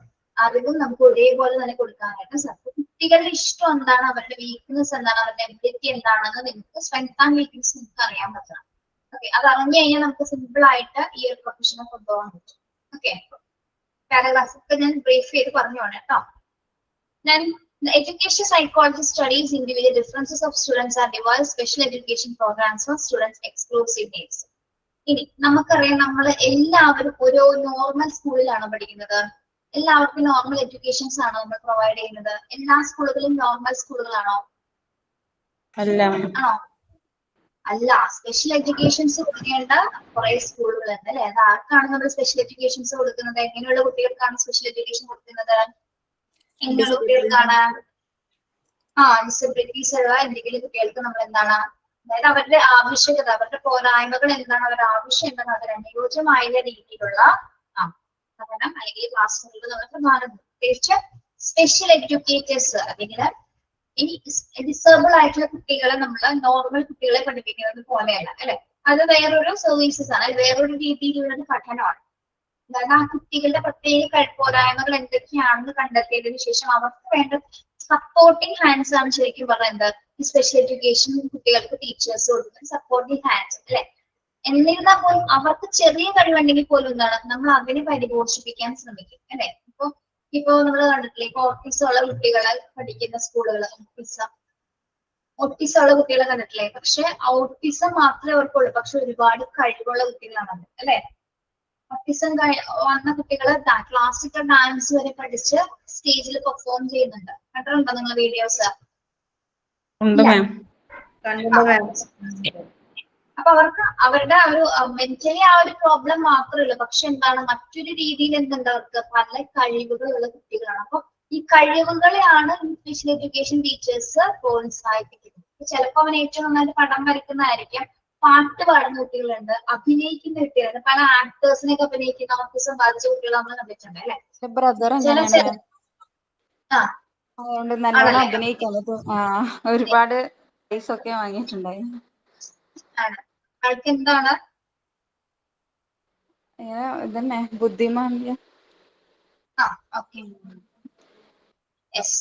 അറിവും നമുക്ക് ഒരേപോലെ തന്നെ കൊടുക്കാനായിട്ട് സാധിക്കും. കുട്ടികളുടെ ഇഷ്ടം എന്താണ്, അവരുടെ വീക്ക്നെസ് എന്താണ്, അവരുടെ എബിലിറ്റി എന്താണെന്ന് നിങ്ങൾക്ക് സ്ട്രെങ്ത് ആൻഡ് വീക്ക്നെസ് നിങ്ങൾക്ക് അറിയാൻ പറ്റണം. ഓക്കെ, അത് അറിഞ്ഞു കഴിഞ്ഞാൽ നമുക്ക് സിമ്പിൾ ആയിട്ട് ഈ ഒരു പ്രൊഫഷനെ കൊണ്ടുപോകാൻ പറ്റും. ഓക്കെ, പാരഗ്രാഫ് ഒക്കെ ഞാൻ ബ്രീഫ് ചെയ്ത് പറഞ്ഞു പോണേ കേട്ടോ. Then the education psychologist studies individual differences of students and devises special education programs for students' exclusive needs. ഇനി നമുക്കറിയാം, നമ്മൾ എല്ലാവരും ഓരോ നോർമൽ സ്കൂളിലാണ് പഠിക്കുന്നത്. എല്ലാവർക്കും നോർമൽ എഡ്യൂക്കേഷൻസ് ആണോ നമ്മൾ പ്രൊവൈഡ് ചെയ്യുന്നത്? എല്ലാ സ്കൂളുകളും നോർമൽ സ്കൂളുകളാണോ? ആണോ? അല്ല, സ്പെഷ്യൽ എഡ്യൂക്കേഷൻസ് കൊടുക്കേണ്ട കുറെ സ്കൂളുകളുണ്ട് അല്ലെ? അത് ആർക്കാണ് നമ്മൾ സ്പെഷ്യൽ എഡ്യൂക്കേഷൻസ് കൊടുക്കുന്നത്? എങ്ങനെയുള്ള കുട്ടികൾക്കാണ് സ്പെഷ്യൽ എഡ്യൂക്കേഷൻ കൊടുക്കുന്നത്? എങ്ങനെയുള്ള കുട്ടികൾക്കാണ്? ഡിസബിലിറ്റീസ് ഉള്ള എന്തെങ്കിലും കുട്ടികൾക്ക് നമ്മൾ എന്താണ്, അതായത് അവരുടെ ആവശ്യകത, അവരുടെ പോരായ്മകൾ എന്താണ്, അവരുടെ ആവശ്യം എന്താണ്, അതിന് അനുയോജ്യമായ രീതിയിലുള്ള പഠനം അല്ലെങ്കിൽ ക്ലാസ്സുകളിൽ നമ്മൾ പ്രധാനം. പ്രത്യേകിച്ച് സ്പെഷ്യൽ എഡ്യൂക്കേറ്റേഴ്സ് അല്ലെങ്കിൽ ഇനി ഡിസേബിൾ ആയിട്ടുള്ള കുട്ടികളെ നമ്മൾ നോർമൽ കുട്ടികളെ പഠിപ്പിക്കുന്നത് പോലെയല്ല അല്ലെ? അത് വേറൊരു സർവീസസ് ആണ്, വേറൊരു രീതിയിലുള്ള ഒരു പഠനമാണ്. അതായത് ആ കുട്ടികളുടെ പ്രത്യേക പോരായ്മകൾ എന്തൊക്കെയാണെന്ന് കണ്ടെത്തിയതിനു ശേഷം അവർക്ക് വേണ്ട സപ്പോർട്ടിങ് ഹാൻഡ്സ് ആണ് ശരിക്കും പറയുന്നത് ഈ സ്പെഷ്യൽ എഡ്യൂക്കേഷൻ കുട്ടികൾക്ക് ടീച്ചേഴ്സ് കൊടുക്കുന്ന സപ്പോർട്ടിങ് ഹാൻഡ്സ് അല്ലെ? എന്നിരുന്നാൽ പോലും അവർക്ക് ചെറിയ കഴിവുണ്ടെങ്കിൽ പോലും എന്താണ്, നമ്മൾ അതിനെ പരിപോഷിപ്പിക്കാൻ ശ്രമിക്കും അല്ലെ? ഇപ്പൊ നമ്മൾ കണ്ടിട്ടില്ലേ, ഇപ്പൊ ഓട്ടിസം ഉള്ള കുട്ടികളെ പഠിക്കുന്ന സ്കൂളുകൾ, ഓട്ടിസം ഉള്ള കുട്ടികളെ കണ്ടിട്ടില്ലേ? പക്ഷെ ഓട്ടിസം മാത്രമേ അവർക്കുള്ളൂ, പക്ഷെ ഒരുപാട് കഴിവുള്ള കുട്ടികളാണ് അത് അല്ലെ? ഓട്ടിസം വന്ന കുട്ടികള് ക്ലാസിക്കൽ ഡാൻസ് വരെ പഠിച്ച് സ്റ്റേജിൽ പെർഫോം ചെയ്യുന്നുണ്ട്. കണ്ടിട്ടുണ്ടോ നിങ്ങൾ വീഡിയോസ്? അപ്പൊ അവർക്ക് അവരുടെ ഒരു മെന്റലി ആ ഒരു പ്രോബ്ലം മാത്രമേ ഉള്ളൂ, പക്ഷെ എന്താണ്, മറ്റൊരു രീതിയിൽ എന്തുണ്ട്, അവർക്ക് പല കഴിവുകളുള്ള കുട്ടികളാണ്. അപ്പൊ ഈ കഴിവുകളെയാണ് സ്പെഷ്യൽ എഡ്യൂക്കേഷൻ ടീച്ചേഴ്സ് പ്രോത്സാഹിപ്പിക്കുന്നത്. ചിലപ്പോൾ അവൻ ഏറ്റവും നന്നായിട്ട് പടം വരയ്ക്കുന്നതായിരിക്കും, പാട്ട് പാടുന്ന കുട്ടികളുണ്ട്, അഭിനയിക്കുന്ന കുട്ടികളുണ്ട്, പല ആക്ടേഴ്സിനൊക്കെ അഭിനയിക്കുന്ന ഓട്ടിസം ബാധിച്ച കുട്ടികൾ നമ്മൾ കണ്ടിട്ടുണ്ട് അല്ലെ? അതുകൊണ്ട് നല്ലോണം അഭിനയിക്കാൻ പറ്റും. ഒരുപാട് പ്രൈസ് ഒക്കെ വാങ്ങിയിട്ടുണ്ടായി. ആൾക്ക് എന്താണ് ഇതന്നെ ബുദ്ധിമാന്ദ്യം. Okay, yes.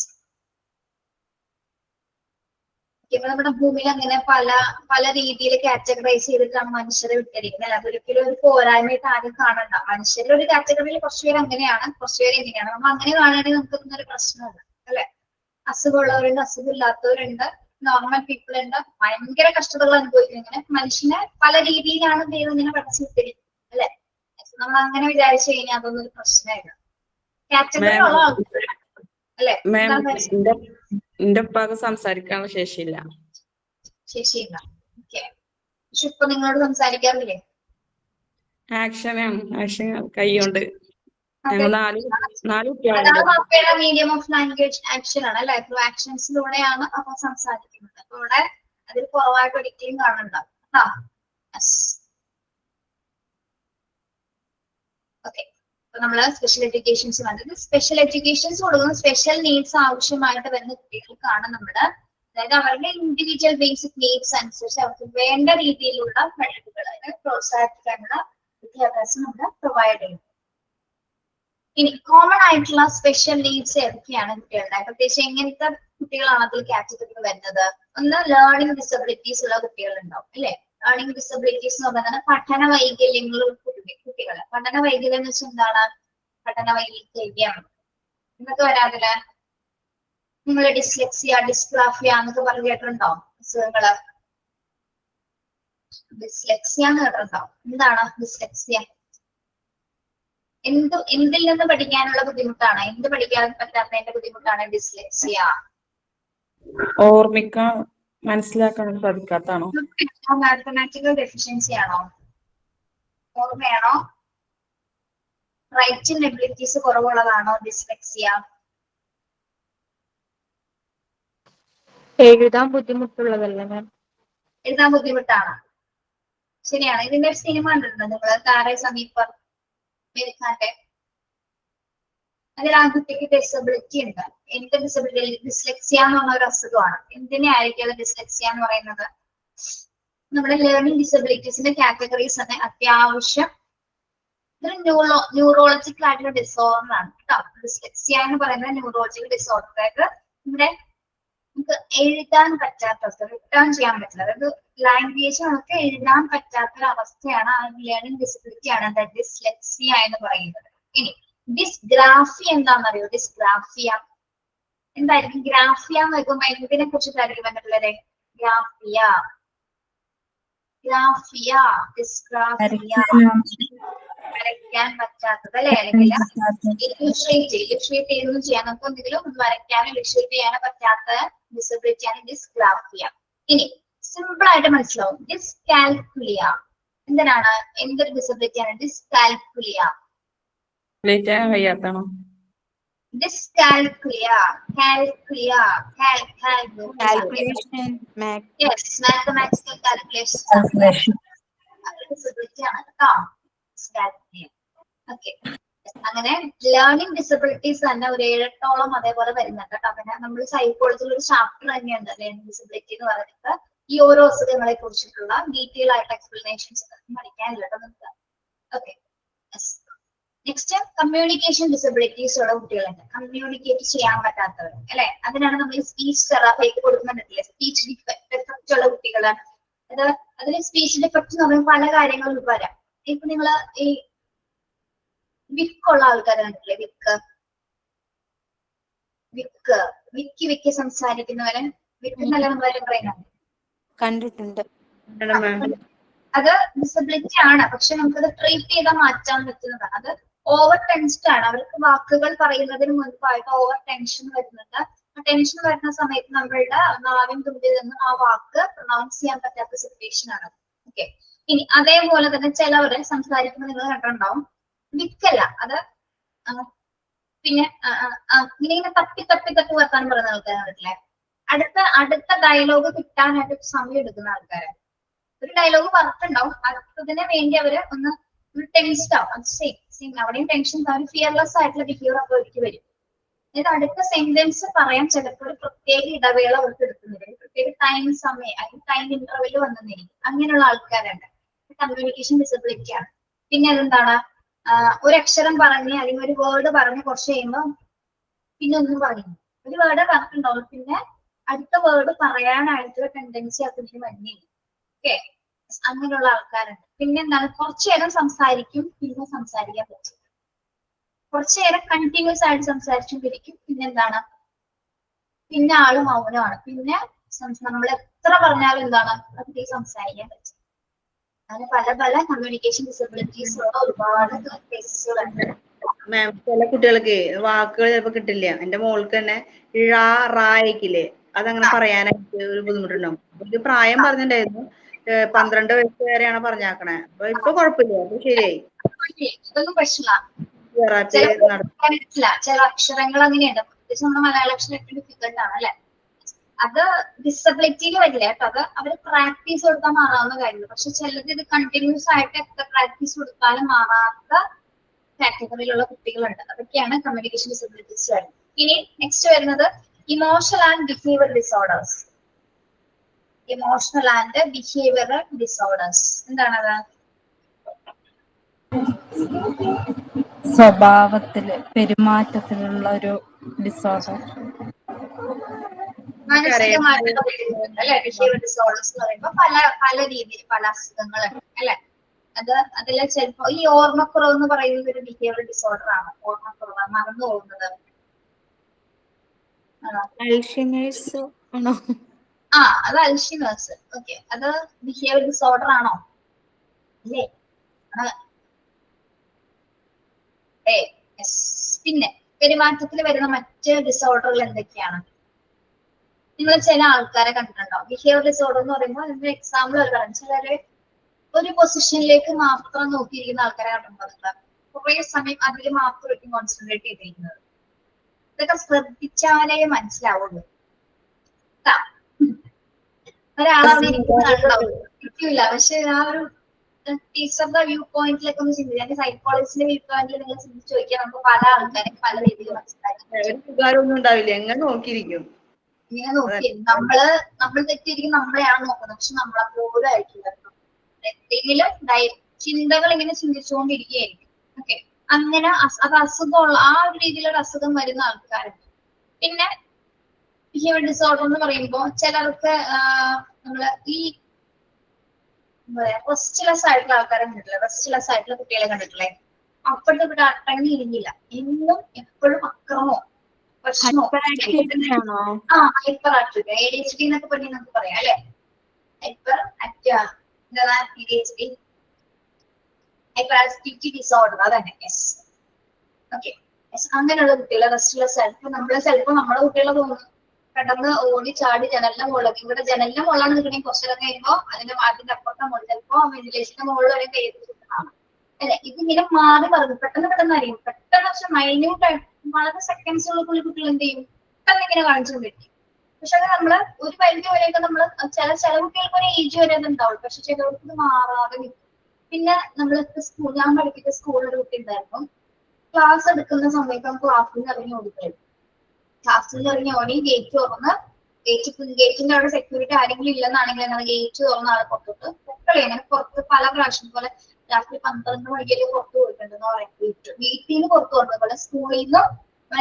ഇപ്പൊ നമ്മുടെ ഭൂമിയിൽ അങ്ങനെ പല പല രീതിയിൽ കാറ്റഗറൈസ് ചെയ്തിട്ടാണ് മനുഷ്യരെ വിട്ടിരിക്കുന്നത്. അതൊരിക്കലും ഒരു പോരായ്മയായിട്ട് ആരും കാണണ്ട. മനുഷ്യരുടെ ഒരു കാറ്റഗറിയിൽ കുറച്ചുപേര് അങ്ങനെയാണ്, കുറച്ചുപേര് എങ്ങനെയാണ്. നമ്മൾ അങ്ങനെ കാണുകയാണെങ്കിൽ നമുക്ക് ഒരു പ്രശ്നമില്ല അല്ലെ? അസുഖമുള്ളവരുണ്ട്, അസുഖമില്ലാത്തവരുണ്ട്, നോർമൽ പീപ്പിൾ ഉണ്ട്, ഭയങ്കര കഷ്ടതകൾ അനുഭവിക്കും. ഇങ്ങനെ മനുഷ്യനെ പല രീതിയിലാണ് ദൈവം ഇങ്ങനെ പഠിച്ചു വിട്ടിരിക്കുന്നത് അല്ലെ? നമ്മൾ അങ്ങനെ വിചാരിച്ചു കഴിഞ്ഞാൽ അതൊന്നും ഒരു പ്രശ്നമില്ല. കാറ്റഗറി ഉള്ള ആൾക്കാർ അല്ലെ? എന്റെ ഉപ്പാക്ക് സംസാരിക്കാനുള്ള ശേഷിയില്ല. ശേഷിയില്ല, ഓക്കെ. പക്ഷെ ഇപ്പൊ നിങ്ങളോട് സംസാരിക്കാറില്ലേ? ആക്ഷൻ കൈകൊണ്ട്. അതാണ് മീഡിയം ഓഫ് ലാംഗ്വേജ് ആക്ഷൻ ആണ് അല്ലെ? ത്രൂ ആക്ഷൻസിലൂടെയാണ് അപ്പൊ സംസാരിക്കുന്നത്. അപ്പൊ ഇവിടെ അതിൽ കുറവായിട്ട് ഒരിക്കലും കാണുന്നുണ്ടാവും. ഓക്കെ, അപ്പൊ നമ്മള് സ്പെഷ്യൽ എഡ്യൂക്കേഷൻസ് കണ്ടത്. സ്പെഷ്യൽ എഡ്യൂക്കേഷൻസ് കൊടുക്കുന്ന സ്പെഷ്യൽ നീഡ്സ് ആവശ്യമായിട്ട് വരുന്ന കുട്ടികൾക്കാണ് നമ്മുടെ, അതായത് അവരുടെ ഇൻഡിവിജ്വൽ ബേസിക് നീഡ്സ് അനുസരിച്ച് അവർക്ക് വേണ്ട രീതിയിലുള്ള കഴിവുകൾ പ്രോത്സാഹിപ്പിക്കാനുള്ള വിദ്യാഭ്യാസം നമ്മൾ പ്രൊവൈഡ് ചെയ്യുന്നു. ഇനി കോമൺ ആയിട്ടുള്ള സ്പെഷ്യൽ നീഡ്സ് ഏതൊക്കെയാണ് കുട്ടികളുടെ? പ്രത്യേകിച്ച് എങ്ങനത്തെ കുട്ടികളാണ് അതിൽ കാറ്റഗറിയിൽ വരുന്നത്? ഒന്ന് ലേണിംഗ് ഡിസബിലിറ്റീസ് ഉള്ള കുട്ടികളുണ്ടാവും അല്ലെ? ലേണിംഗ് ഡിസബിലിറ്റീസ് എന്ന് പറഞ്ഞാൽ പഠന വൈകല്യങ്ങളുള്ള കുട്ടികൾ. പഠന വൈകല്യം എന്ന് വെച്ചാൽ എന്താണ്? പഠന വൈകല്യം എന്നൊക്കെ വരാതില്ല. നിങ്ങൾ ഡിസ്ലെക്സിയ, ഡിസ്ഗ്രാഫിയ എന്നൊക്കെ പറഞ്ഞു കേട്ടിട്ടുണ്ടോ? അസുഖങ്ങള് ഡിസ്ലെക്സിയ എന്ന് കേട്ടിട്ടുണ്ടോ? എന്താണ് ഡിസ്ലെക്സിയ? എന്തിൽ നിന്ന് പഠിക്കാനുള്ള ബുദ്ധിമുട്ടാണ്? എന്ത് പഠിക്കാൻ പറ്റാത്തതിന്റെ ബുദ്ധിമുട്ടാണ് ഡിസ്ലെക്സിയ? ഓർമ്മിക്കാൻ, മനസ്സിലാക്കാൻ സാധിക്കാത്താണോ? മാത്തമാറ്റിക്കൽ ഡെഫിഷ്യൻസി ആണോ? ഓർമ്മയാണോ? റൈറ്റിംഗ് എബിലിറ്റീസ് കുറവുള്ളതാണോ ഡിസ്ലെക്സിയ? എഴുതാൻ ബുദ്ധിമുട്ടുള്ളതല്ലേ മാം? എഴുതാൻ ബുദ്ധിമുട്ടാണ്. ശരിയാണ്. ഇതിന്റെ ഒരു സിനിമ കണ്ടിട്ടുണ്ട് നിങ്ങൾ, താരെ സമീപർ മേൽഖാന്റെ. അതിൽ ആ കുട്ടിക്ക് ഡിസബിലിറ്റി ഉണ്ട്. എനിക്ക് ഡിസബിലിറ്റി ഡിസ്ലെക്സിയ എന്ന് പറഞ്ഞ ഒരു അസുഖമാണ്. എന്തിനായിരിക്കും അത് ഡിസ്ലെക്സിയ എന്ന് പറയുന്നത്? നമ്മുടെ ലേണിംഗ് ഡിസബിലിറ്റീസിന്റെ കാറ്റഗറീസ് തന്നെ അത്യാവശ്യം ഇതൊരു ന്യൂറോളജിക്കൽ ആയിട്ടുള്ള ഡിസോർഡർ ആണ് കേട്ടോ. ഡിസ്ലെക്സിയ എന്ന് പറയുന്നത് ന്യൂറോളജിക്കൽ ഡിസോർഡർ. അതായത് ഇവിടെ നമുക്ക് എഴുതാൻ പറ്റാത്ത അവസ്ഥ, റിട്ടേൺ ചെയ്യാൻ പറ്റില്ല. അതായത് ലാംഗ്വേജ് നമുക്ക് എഴുതാൻ പറ്റാത്ത ഒരു അവസ്ഥയാണ് ആ ലേണിംഗ് ഡിസബിലിറ്റി ആണ് ഡിസ്ലെക്സിയ എന്ന് പറയുന്നത്. ഇനി ഡിസ്ഗ്രാഫിയ എന്താണെന്നറിയോ? ഡിസ്ഗ്രാഫിയ എന്തായിരിക്കും? ഗ്രാഫിയ എന്ന് വെക്കുമ്പോ എന്തിനെ കുറിച്ചിട്ടായിരിക്കും വന്നിട്ടുള്ളത്? ഗ്രാഫിയ, ഗ്രാഫിയ, ഡിസ്ഗ്രാഫിയ, വരയ്ക്കാൻ പറ്റാത്തത് അല്ലെ? അല്ലെങ്കിൽ ഇല്ലുസ്ട്രേറ്റ് ചെയ്തൊന്നും ചെയ്യാൻ നമുക്ക് എന്തെങ്കിലും വരയ്ക്കാനോ ഇല്ലുസ്ട്രേറ്റ് ചെയ്യാനോ പറ്റാത്ത ഡിസബിലിറ്റി ആണ് ഡിസ്ഗ്രാഫിയ. ഇനി സിമ്പിൾ ആയിട്ട് മനസ്സിലാവും. ഡിസ്കാൽക്കുലിയ എന്തിനാണ്? എന്തൊരു ഡിസബിലിറ്റി ആണ് dyscalculia? വയ്യാത്താണോ? Dyscalculia, calculia, Calculation, yes, mathematical calculation. Disability ആണ് കേട്ടോ. Dyscalculia. Okay. അങ്ങനെ ലേണിംഗ് ഡിസബിലിറ്റീസ് തന്നെ ഒരു 7-8ഓളം അതേപോലെ വരുന്നുണ്ട് കേട്ടോ. പിന്നെ നമ്മൾ സൈക്കോളജിയിൽ ഒരു ചാപ്റ്റർ തന്നെയുണ്ട് ലേണിംഗ് ഡിസബിലിറ്റി എന്ന് പറയുന്നത്. ഈ ഓരോ അസുഖങ്ങളെ കുറിച്ചിട്ടുള്ള ഡീറ്റെയിൽ ആയിട്ട് എക്സ്പ്ലനേഷൻസ് പഠിക്കാനില്ല കേട്ടോ നിങ്ങൾക്ക്. ഓക്കെ. നെക്സ്റ്റ് കമ്മ്യൂണിക്കേഷൻ ഡിസബിലിറ്റീസ് ഉള്ള കുട്ടികളുണ്ട്. കമ്മ്യൂണിക്കേറ്റ് ചെയ്യാൻ പറ്റാത്തവർ അല്ലെ? അതിനാണ് നമ്മൾ സ്പീച്ച് തെറാപ്പിക്ക് കൊടുക്കുന്നുണ്ടല്ലേ. സ്പീച്ച് ഡിഫക്റ്റ് ഉള്ള കുട്ടികളാണ് അത്. അതിൽ സ്പീച്ച് ഡിഫക്റ്റ് എന്ന് പറയുമ്പോൾ പല കാര്യങ്ങളും വരാം. ഇപ്പൊ നിങ്ങള് ഈ വിക്കുള്ള ആൾക്കാരെ കണ്ടിട്ടില്ലേ? വിക്കി സംസാരിക്കുന്നവരെ വിക്ക് എന്നല്ല നമ്മളെ പറയുന്നത്. കണ്ടിട്ടുണ്ട്. അത് ഡിസബിലിറ്റി ആണ്. പക്ഷെ നമുക്കത് ട്രീറ്റ് ചെയ്താൽ മാറ്റാൻ പറ്റുന്നതാണ്. അത് ഓവർ ടെൻസ്ഡ് ആണ്. അവർക്ക് വാക്കുകൾ പറയുന്നതിന് മുൻപായിട്ട് ഓവർ ടെൻഷൻ വരുന്നുണ്ട്. ആ ടെൻഷൻ വരുന്ന സമയത്ത് നമ്മളുടെ നാവിൻ തുമ്പിൽ നിന്ന് ആ വാക്ക് പ്രൊനൗൺസ് ചെയ്യാൻ പറ്റാത്ത സിറ്റുവേഷൻ ആണ്. ഓക്കെ. ഇനി അതേപോലെ തന്നെ ചിലവരെ സംസാരിക്കുമ്പോൾ നിങ്ങൾ കണ്ടിട്ടുണ്ടാവും വിക്കല്ല അത്. പിന്നെ ഇങ്ങനെ തപ്പി വർത്താനം പറയുന്ന ആൾക്കാരാണല്ലേ. അടുത്ത ഡയലോഗ് കിട്ടാനായിട്ട് സമയം എടുക്കുന്ന ആൾക്കാരെ. ഒരു ഡയലോഗ് പറഞ്ഞിട്ടുണ്ടാവും, അടുത്തതിന് വേണ്ടി അവര് ഒന്ന് ടെൻസ്ഡ് ആവും. അത് സെയിം അവിടെയും ടെൻഷൻ, ഫിയർലെസ് ആയിട്ടുള്ള ബിഹേവിയർ ഒക്കെ ഒരിക്കൽ വരും. അതായത് അടുത്ത സെന്റൻസ് പറയാൻ ചിലപ്പോൾ ഒരു പ്രത്യേക ഇടവേള അവർക്ക് എടുക്കുന്നില്ല, ഒരു പ്രത്യേക ടൈം ഇന്റർവെൽ വന്നിരിക്കും. അങ്ങനെയുള്ള ആൾക്കാരുണ്ട്. കമ്മ്യൂണിക്കേഷൻ ഡിസബിലിറ്റി ആണ്. പിന്നെ അതെന്താണ്? ഒരു അക്ഷരം പറഞ്ഞ് അല്ലെങ്കിൽ ഒരു വേർഡ് പറഞ്ഞ് കുറച്ച് കഴിയുമ്പോൾ പിന്നെ ഒന്നും പറയുന്നു. ഒരു വേർഡ് പറഞ്ഞിട്ടുണ്ടാവും, പിന്നെ അടുത്ത വേർഡ് പറയാനായിട്ടുള്ള ടെൻഡൻസി അതിന് വരുന്നില്ല. ഓക്കെ. അങ്ങനെയുള്ള ആൾക്കാരുണ്ട്. പിന്നെ എന്താണ്? കുറച്ചു നേരം സംസാരിക്കും, പിന്നെ സംസാരിക്കാൻ പറ്റും. കുറച്ചു നേരം കണ്ടിന്യൂസ് ആയിട്ട് സംസാരിച്ചുകൊണ്ടിരിക്കും, പിന്നെ എന്താണ്? പിന്നെ ആള് മൗനമാണ്. പിന്നെ നമ്മൾ എത്ര പറഞ്ഞാലും എന്താണ്? അതിലേക്ക് സംസാരിക്കാൻ പറ്റും. അങ്ങനെ പല കമ്മ്യൂണിക്കേഷൻ ഡിസബിലിറ്റീസ് ഉള്ള ഒരുപാട് കേസുകളുണ്ട്. മാം, ചില കുട്ടികൾക്ക് വാക്കുകൾ ചിലപ്പോ കിട്ടില്ല. എന്റെ മോൾക്ക് തന്നെ റായിക്കില്ലേ, അതങ്ങനെ പറയാനായിട്ട് ഒരു ബുദ്ധിമുട്ടുണ്ടാവും. എനിക്ക് പ്രായം പറഞ്ഞിട്ടുണ്ടായിരുന്നു, 12 വയസ്സ് വരെയാണ് പറഞ്ഞാക്കണേ. അപ്പൊ ഇപ്പൊ കുഴപ്പമില്ല, അപ്പൊ ശരിയായി. ഇതൊന്നും പ്രശ്നമില്ല. ചില അക്ഷരങ്ങൾ അങ്ങനെയുണ്ട്. പ്രത്യേകിച്ച് നമ്മുടെ മലയാള അക്ഷരം ഡിഫിക്കൽട്ട് ആണ് അല്ലെ. അത് ഡിസബിലിറ്റിയിൽ വരില്ല കേട്ടോ. അത് അവര് പ്രാക്ടീസ് കൊടുത്താൽ മാറാവുന്ന കാര്യമാണ്. പക്ഷെ ചിലത് ഇത് കണ്ടിന്യൂസ് ആയിട്ട് എത്ര പ്രാക്ടീസ് കൊടുത്താലും മാറാത്ത കാറ്റഗറിയിലുള്ള കുട്ടികളുണ്ട്. അതൊക്കെയാണ് കമ്മ്യൂണിക്കേഷൻ ഡിസബിലിറ്റീസ് വരുന്നത്. ഇനി നെക്സ്റ്റ് വരുന്നത് emotional and behaviour disorders. Emotional and behavioural disorders എന്താണത്? സ്വഭാവത്തില് പെരുമാറ്റത്തിലുള്ള ഒരു ഡിസോർഡർ. മാനസികമായിട്ടുള്ള ബുദ്ധിമുട്ടുണ്ട് അല്ലെ. ബിഹേവിയർ ഡിസോർഡേഴ്സ് എന്ന് പറയുമ്പോൾ പല രീതിയിൽ പല അസുഖങ്ങളുണ്ട് അല്ലെ. അതിൽ ചിലപ്പോ ഈ ഓർമ്മക്കുറവ് എന്ന് പറയുന്നത് ഒരു ബിഹേവിയർ ഡിസോർഡർ ആണ്. ഓർമ്മക്കുറവ്, മറന്നു പോകുന്നത്. അത് അൽഷിമേഴ്സ്. ഓക്കെ. അത് ബിഹേവിയർ ഡിസോർഡർ ആണോ? അല്ലേ? പിന്നെ പെരുമാറ്റത്തിൽ വരുന്ന മറ്റ് ഡിസോർഡറുകൾ എന്തൊക്കെയാണ്? നിങ്ങൾ ചില ആൾക്കാരെ കണ്ടിട്ടുണ്ടോ? ബിഹേവിയർ ഡിസോർഡർ എന്ന് പറയുമ്പോൾ അതിന്റെ എക്സാമ്പിൾ പറയാം. ചിലര് ഒരു പൊസിഷനിലേക്ക് മാത്രം നോക്കിയിരിക്കുന്ന ആൾക്കാരെ കണ്ടിട്ടുണ്ടോ? കുറെ സമയം അതിൽ മാത്രമായിരിക്കും കോൺസെൻട്രേറ്റ് ചെയ്തിരിക്കുന്നത്. ഇതൊക്കെ ശ്രദ്ധിച്ചാലേ മനസ്സിലാവുള്ളൂ. ഒരാളവിടെ ഇരിക്കുന്നുണ്ടാവും, ഇരിക്കില്ല. പക്ഷെ ആ ഒരു ടീച്ചറുടെ വ്യൂ പോയിന്റിലൊക്കെ ഒന്ന് ചിന്തിക്കുക, സൈക്കോളജിസ്റ്റിന്റെ വ്യൂ പോയിന്റിൽ നിങ്ങൾ ചിന്തിച്ച് ചോദിക്കാൻ നമുക്ക് പല ആൾക്കാരെ പല രീതിയിൽ മനസ്സിലാക്കാൻ ഒരു ഉപകാരമൊന്നും ഉണ്ടാവില്ല, എങ്ങനെ നോക്കിയിരിക്കും. ഇങ്ങനെ നോക്കി നമ്മൾ തെറ്റിയിരിക്കും, നമ്മളെയാണ് നോക്കുന്നത്. പക്ഷെ നമ്മളെ പോലും ആയിരിക്കില്ല, എന്തെങ്കിലും ചിന്തകൾ ഇങ്ങനെ ചിന്തിച്ചുകൊണ്ടിരിക്കുകയായിരിക്കും. ഓക്കെ, അങ്ങനെ അത് അസുഖമുള്ള ആ ഒരു രീതിയിലൊരു അസുഖം വരുന്ന ആൾക്കാരുണ്ട്. പിന്നെ ഹ്യൂമൻ ഡിസോർഡർ എന്ന് പറയുമ്പോൾ ചിലർക്ക് നമ്മള് ഈ റെസ്റ്റ്ലെസ് ആയിട്ടുള്ള ആൾക്കാരെ കണ്ടിട്ടില്ല, റെസ്റ്റ്ലെസ് ആയിട്ടുള്ള കുട്ടികളെ കണ്ടിട്ടില്ലേ, അപ്പോഴത്തെ ഇവിടെ അടങ്ങി ഇരുന്നില്ല, എന്നും എപ്പോഴും അക്രമോ പ്രശ്നമോ. ആണോ? ആ, ഹൈപ്പർ ആക്ടിവിറ്റി, ADHD എന്നൊക്കെ പറഞ്ഞ് നമുക്ക് പറയാം അല്ലെ. Hyper ADHD, hyper activity disorder, അതന്നെ. Yes, okay. അങ്ങനെയുള്ള കുട്ടികളെ റെസ്റ്റ്ലെസ് ആയിട്ട് നമ്മളെ ചിലപ്പോൾ നമ്മുടെ കുട്ടികളെ തോന്നുന്നു പെട്ടെന്ന് ഓടി ചാടി ജനലിന്റെ മുകളിലേക്ക്, ഇവിടെ ജനലിന്റെ മുകളിലാണ് നിൽക്കണമെങ്കിൽ കുറച്ചേരം കഴിയുമ്പോൾ അതിന്റെ അപ്പുറത്തെ മുകളിൽ ചിലപ്പോ വെന്റിലേഷന്റെ മുകളിൽ വരെ കയറിയിട്ടുണ്ടാണ് അല്ലെ. ഇതിങ്ങനെ മാറി പറഞ്ഞു പെട്ടെന്ന് അറിയും, പെട്ടെന്ന് പക്ഷെ മൈന്യൂട്ട് ആയിട്ട് വളരെ സെക്കൻഡ്സുകൾക്കുള്ളിൽ കുട്ടികൾ എന്ത് ചെയ്യും, പെട്ടെന്ന് ഇങ്ങനെ കാണിച്ചു പറ്റും. പക്ഷെ അത് നമ്മള് ഒരു പരിധി വരെയൊക്കെ നമ്മള് ചില കുട്ടികൾക്ക് ഒരു ഏജ് വരെ ഉണ്ടാവുള്ളൂ, പക്ഷെ ചിലവർക്ക് ഇത് മാറാതെ നിൽക്കും. പിന്നെ നമ്മൾക്ക് ഞാൻ പഠിപ്പിച്ച സ്കൂളിൽ ഒരു കുട്ടി ഉണ്ടായിരുന്നു, ക്ലാസ് എടുക്കുന്ന സമയത്ത് നമുക്ക് ക്ലാസ്സിൽ നിന്ന് ഇറങ്ങി ഓടിക്കളയും. ക്ലാസ്സിൽ നിന്ന് ഇറങ്ങി ഓടി ഗേറ്റ് തുറന്ന് ഗേറ്റിന്റെ അവിടെ സെക്യൂരിറ്റി ആരെങ്കിലും ഇല്ലെന്നാണെങ്കിൽ ഞങ്ങൾ ഗേറ്റ് തുറന്ന ആളെ പുറത്തോട്ട് പൊക്കളി. അങ്ങനെ പുറത്ത് പല പ്രാവശ്യം പോലെ രാത്രി 12 മണിക്ക് പുറത്ത് പോയിട്ടുണ്ടെന്ന് പറയാം. വീട്ടിൽ നിന്ന് പുറത്ത് പോകുന്നത് പോലെ സ്കൂളിൽ നിന്ന്